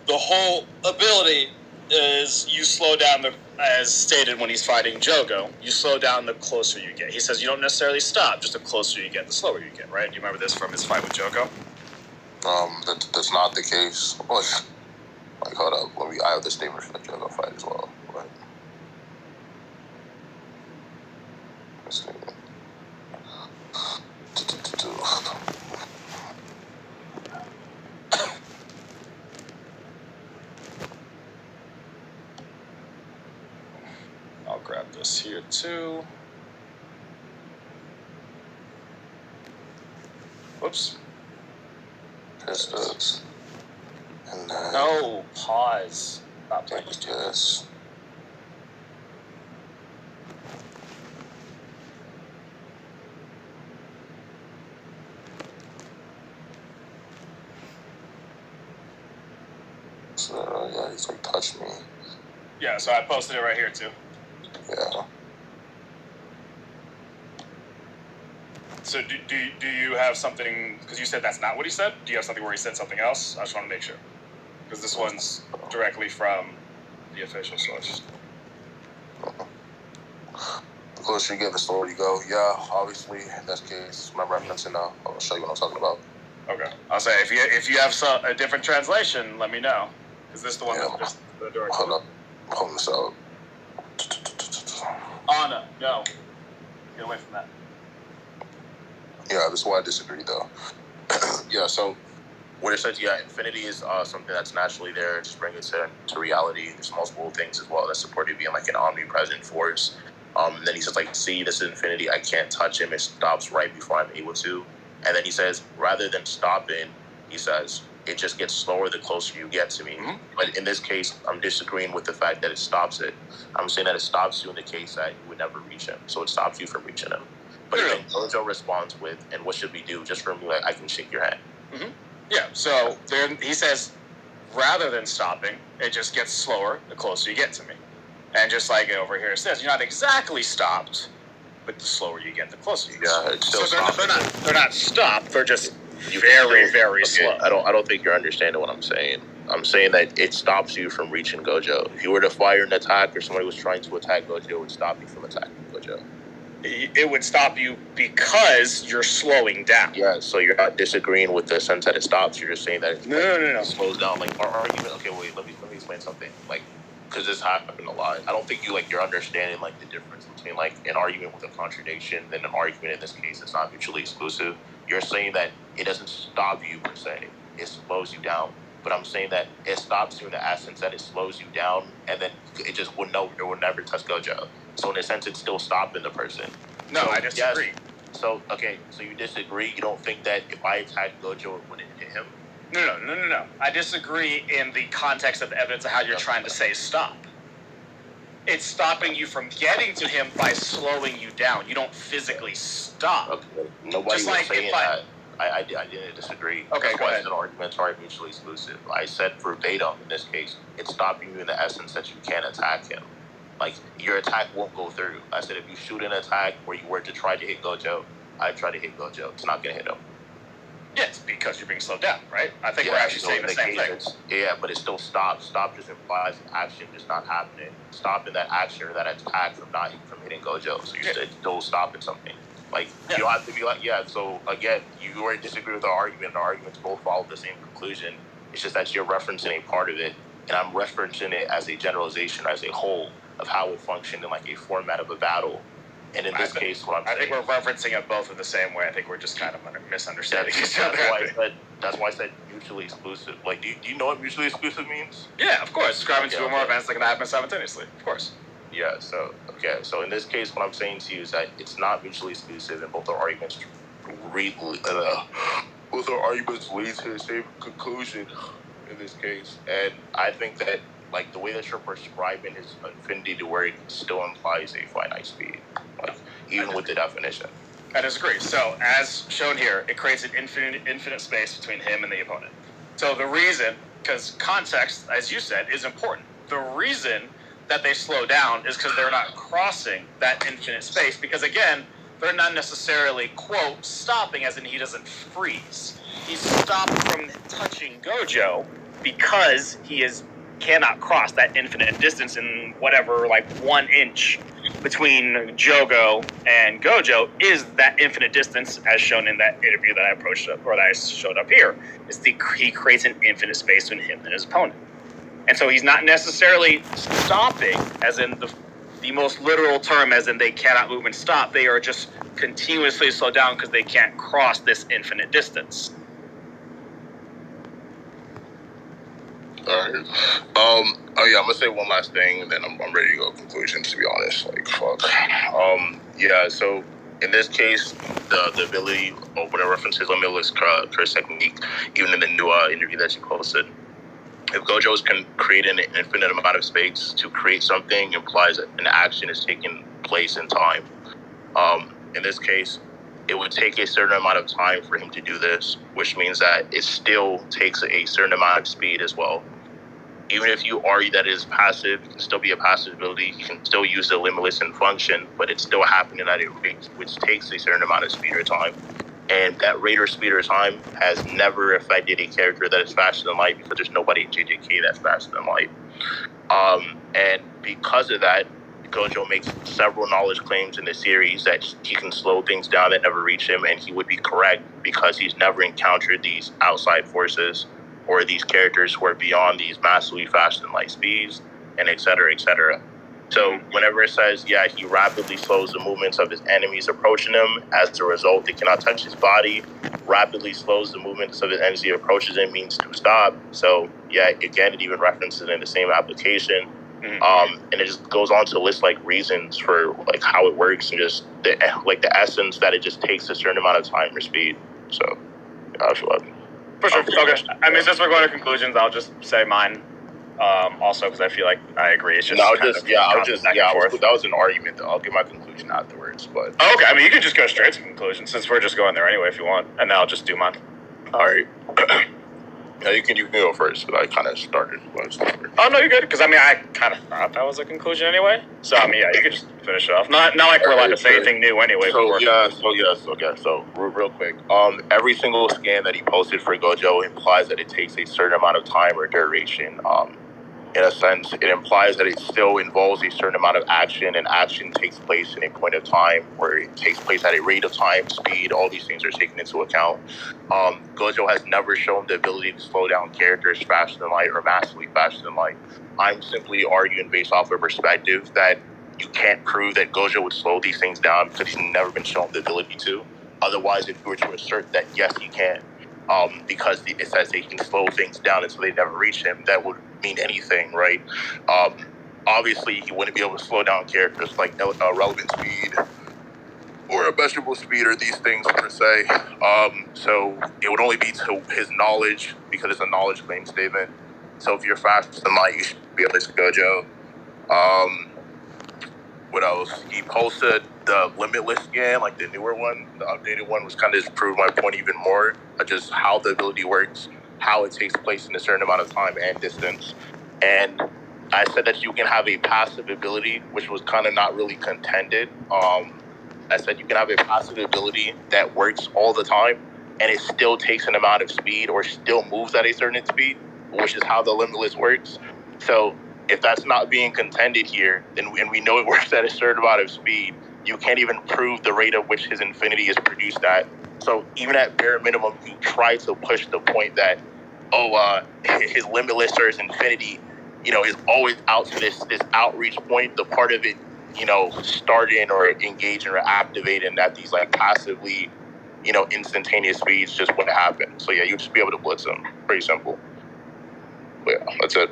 the whole ability is you slow down as stated when he's fighting Jogo, you slow down the closer you get. He says you don't necessarily stop, just the closer you get, the slower you get, right? Do you remember this from his fight with Jogo? That's not the case. Like, hold up, I have the statement from the Jogo fight as well. But let's see. I'll grab this here too. Whoops. Pistols. And then No, pause. Stop playing this. So yeah, he's like touched me. Yeah, so I posted it right here too. Yeah. So do you have something, because you said that's not what he said? Do you have something where he said something else? I just want to make sure. Because this one's directly from the official source. The closer you get, the slower you go. Yeah, obviously, in that case, my reference, and I'll show you what I'm talking about. Okay. I'll say, if you have a different translation, let me know. Because this is the one that's the direct. Hold up. Hold this out. Anna, no. Get away from that. Yeah, this is why I disagree, though. Yeah, so what it says, yeah, infinity is something that's naturally there. Just bring it to reality. There's multiple things as well that support it being like an omnipresent force. And then he says, like, see, this is infinity. I can't touch him. It stops right before I'm able to. And then he says, rather than stopping, he says, it just gets slower the closer you get to me. Mm-hmm. But in this case, I'm disagreeing with the fact that it stops it. I'm saying that it stops you in the case that you would never reach him. So it stops you from reaching him. But then Gojo responds with, and what should we do? Just for me, like, I can shake your hand. Mm-hmm. Yeah, so then he says, rather than stopping, it just gets slower the closer you get to me. And just like over here it says, you're not exactly stopped, but the slower you get, the closer you get. Yeah, it's still they're not stopped, they're just very slow. I don't think you're understanding what I'm saying. I'm saying that it stops you from reaching Gojo. If you were to fire an attack or somebody was trying to attack Gojo, it would stop you from attacking Gojo. It would stop you because you're slowing down. Yeah, so you're not disagreeing with the sense that it stops. You're just saying that it slows down. Like our argument. Okay, wait. Let me explain something. Like, because this happened a lot. I don't think you're understanding like the difference between like an argument with a contradiction and an argument in this case. It's not mutually exclusive. You're saying that it doesn't stop you per se. It slows you down. But I'm saying that it stops you in the essence that it slows you down, and then it just would never touch Gojo. So in a sense, it's still stopping the person. No, so, I disagree. Yes, so you disagree? You don't think that if I attacked Gojo, it wouldn't hit him? No. I disagree in the context of the evidence of how you're trying to say stop. It's stopping you from getting to him by slowing you down. You don't physically stop. Okay. Nobody was saying that. I didn't disagree. Okay, go ahead. Arguments are mutually exclusive. I said verbatim in this case, it's stopping you in the essence that you can't attack him. Like, your attack won't go through. I said if you shoot an attack where you were to try to hit Gojo, I try to hit Gojo. It's not going to hit him. Yes, because you're being slowed down, right? I think we're actually saying the same thing. Yeah, but it still stops. Stop just implies action just not happening. Stopping that action or that attack from hitting Gojo. So you're still stopping something. Like, you don't have to be like, so again, you already disagree with our argument. The arguments both follow the same conclusion. It's just that you're referencing a part of it, and I'm referencing it as a generalization, as a whole, of how it functioned in like a format of a battle. And in this case, what I'm saying, I think we're referencing it both in the same way. I think we're just kind of misunderstanding each other. That's why I said mutually exclusive. Like, do you know what mutually exclusive means? Yeah, of course. Describing two or more events that can happen simultaneously. Of course. Yeah, so in this case, what I'm saying to you is that it's not mutually exclusive, and both our arguments lead to the same conclusion in this case. And I think that, like, the way that you're prescribing is infinity to where it still implies a finite speed, like, even with the definition. I disagree. So, as shown here, it creates an infinite space between him and the opponent. So the reason, because context, as you said, is important. The reason that they slow down is because they're not crossing that infinite space. Because again, they're not necessarily, quote, stopping, as in he doesn't freeze. He's stopped from touching Gojo because he cannot cross that infinite distance in whatever, like 1 inch between Jogo and Gojo is that infinite distance, as shown in that interview that I approached up, or that I showed up here. He creates an infinite space between him and his opponent. And so he's not necessarily stopping, as in the most literal term, as in they cannot move and stop. They are just continuously slowed down because they can't cross this infinite distance. Alright. Oh yeah, I'm gonna say one last thing, and then I'm ready to go conclusions. To be honest, like fuck. Yeah. So in this case, the ability, or whatever references limitless curse technique, even in the new interview that you posted, if Gojos can create an infinite amount of space to create something, implies that an action is taking place in time. In this case, it would take a certain amount of time for him to do this, which means that it still takes a certain amount of speed as well. Even if you argue that it is passive, it can still be a passive ability. You can still use the limitless in function, but it's still happening at a rate which takes a certain amount of speed or time. And that rate or speed or time has never affected a character that is faster than light, because there's nobody in JJK that's faster than light. And because of that, Gojo makes several knowledge claims in the series that he can slow things down that never reach him, and he would be correct because he's never encountered these outside forces or these characters who are beyond these massively faster than light speeds, and et cetera, et cetera. So whenever it says, yeah, he rapidly slows the movements of his enemies approaching him, as a result, they cannot touch his body. Rapidly slows the movements of his enemies approaches him means to stop. So yeah, again, it even references it in the same application. And it just goes on to list like reasons for like how it works, and just the essence that it just takes a certain amount of time or speed. So yeah, I feel like for sure. Okay. I mean, since we're going to conclusions, I'll just say mine. Also, because I feel like I agree. It's just that was an argument. I'll give my conclusion afterwards. But okay, I mean, you can just go straight to conclusion since we're just going there anyway if you want, and then I'll just do mine. All right. Yeah, you can go first, but I kind of started. Oh no, you're good. Because I mean, I kind of thought that was a conclusion anyway. So I mean, yeah, you can just finish it off. Not like we're allowed to say anything new anyway. So real quick, every single scan that he posted for Gojo implies that it takes a certain amount of time or duration. In a sense, it implies that it still involves a certain amount of action, and action takes place in a point of time where it takes place at a rate of time, speed, all these things are taken into account. Gojo has never shown the ability to slow down characters faster than light or massively faster than light. I'm simply arguing based off of perspective that you can't prove that Gojo would slow these things down because he's never been shown the ability to. Otherwise, if you were to assert that, yes, he can, because it says that he can slow things down until they never reach him, that would mean anything, right? Obviously, he wouldn't be able to slow down characters like relevant speed or immeasurable speed or these things per se. So it would only be to his knowledge, because it's a knowledge claim statement. So if you're faster than light, you should be able to Gojo. What else? He posted the limitless scan, like the newer one, the updated one, was kind of just proved my point even more, just how the ability works, how it takes place in a certain amount of time and distance. And I said that you can have a passive ability, which was kind of not really contended. I said you can have a passive ability that works all the time, and it still takes an amount of speed or still moves at a certain speed, which is how the limitless works. So if that's not being contended here, and we know it works at a certain amount of speed, you can't even prove the rate at which his infinity is produced at. So even at bare minimum, you try to push the point that, his limitless or his infinity, is always out to this outreach point, the part of it, starting or engaging or activating at these like passively, instantaneous speeds just wouldn't happen. So yeah, you'd just be able to blitz him. Pretty simple. But yeah, that's it.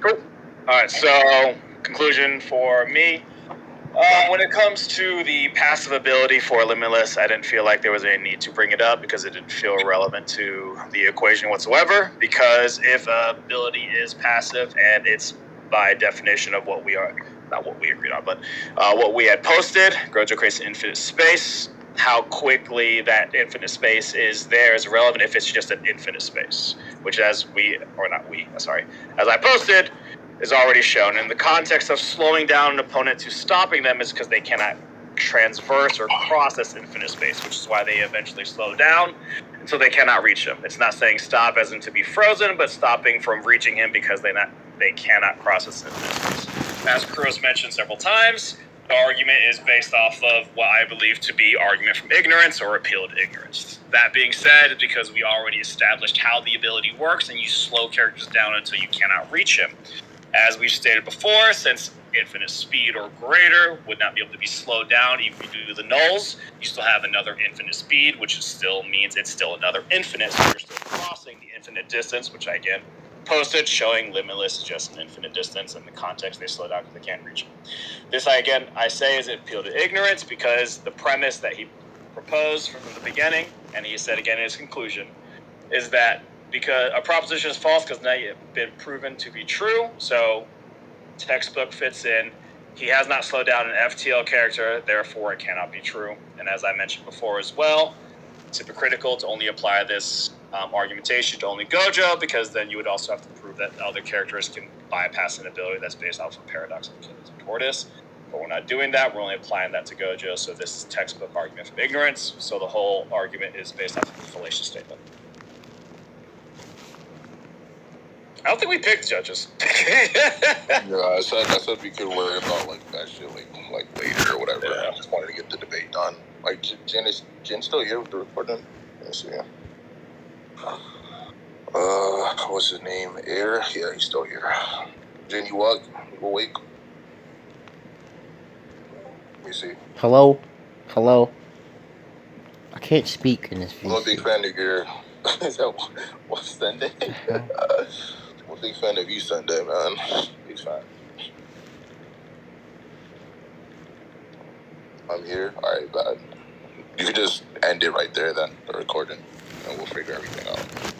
Cool. All right, so conclusion for me. When it comes to the passive ability for Limitless, I didn't feel like there was any need to bring it up because it didn't feel relevant to the equation whatsoever. Because if ability is passive, and it's by definition of what we are, not what we agreed on, but what we had posted, Gojo creates an infinite space. How quickly that infinite space is there is irrelevant if it's just an infinite space, which as I posted, is already shown. In the context of slowing down an opponent to stopping them is because they cannot transverse or cross this infinite space, which is why they eventually slow down until they cannot reach him. It's not saying stop as in to be frozen, but stopping from reaching him because they cannot cross this infinite space. As Kruos mentioned several times, the argument is based off of what I believe to be argument from ignorance or appeal to ignorance. That being said, because we already established how the ability works and you slow characters down until you cannot reach him. As we stated before, since infinite speed or greater would not be able to be slowed down even if you do the nulls, you still have another infinite speed, which still means it's still another infinite, so you're still crossing the infinite distance, which I again posted showing limitless is just an infinite distance. In the context, they slow down because they can't reach it. This, I say is an appeal to ignorance because the premise that he proposed from the beginning, and he said again in his conclusion, is that because a proposition is false because not yet been proven to be true, so textbook fits in. He has not slowed down an FTL character, therefore it cannot be true. And as I mentioned before as well, it's hypocritical to only apply this argumentation to only Gojo, because then you would also have to prove that other characters can bypass an ability that's based off of paradox of Achilles and tortoise. But we're not doing that. We're only applying that to Gojo, so this is textbook argument from ignorance. So the whole argument is based off of the fallacious statement. I don't think we picked judges. Yeah, I said we could worry about like that shit like later or whatever. Yeah. I just wanted to get the debate done. Like Jen still here with the recording? Let me see. What's his name? Air? Yeah, he's still here. Jen, you up? You awake? Let me see. Hello? Hello? I can't speak in this I'm a big VC. fan of your. Is that what's Sunday? I'm a big fan of you, Sunday, man. Big fan. I'm here. All right, bad. You can just end it right there, then, the recording, and we'll figure everything out.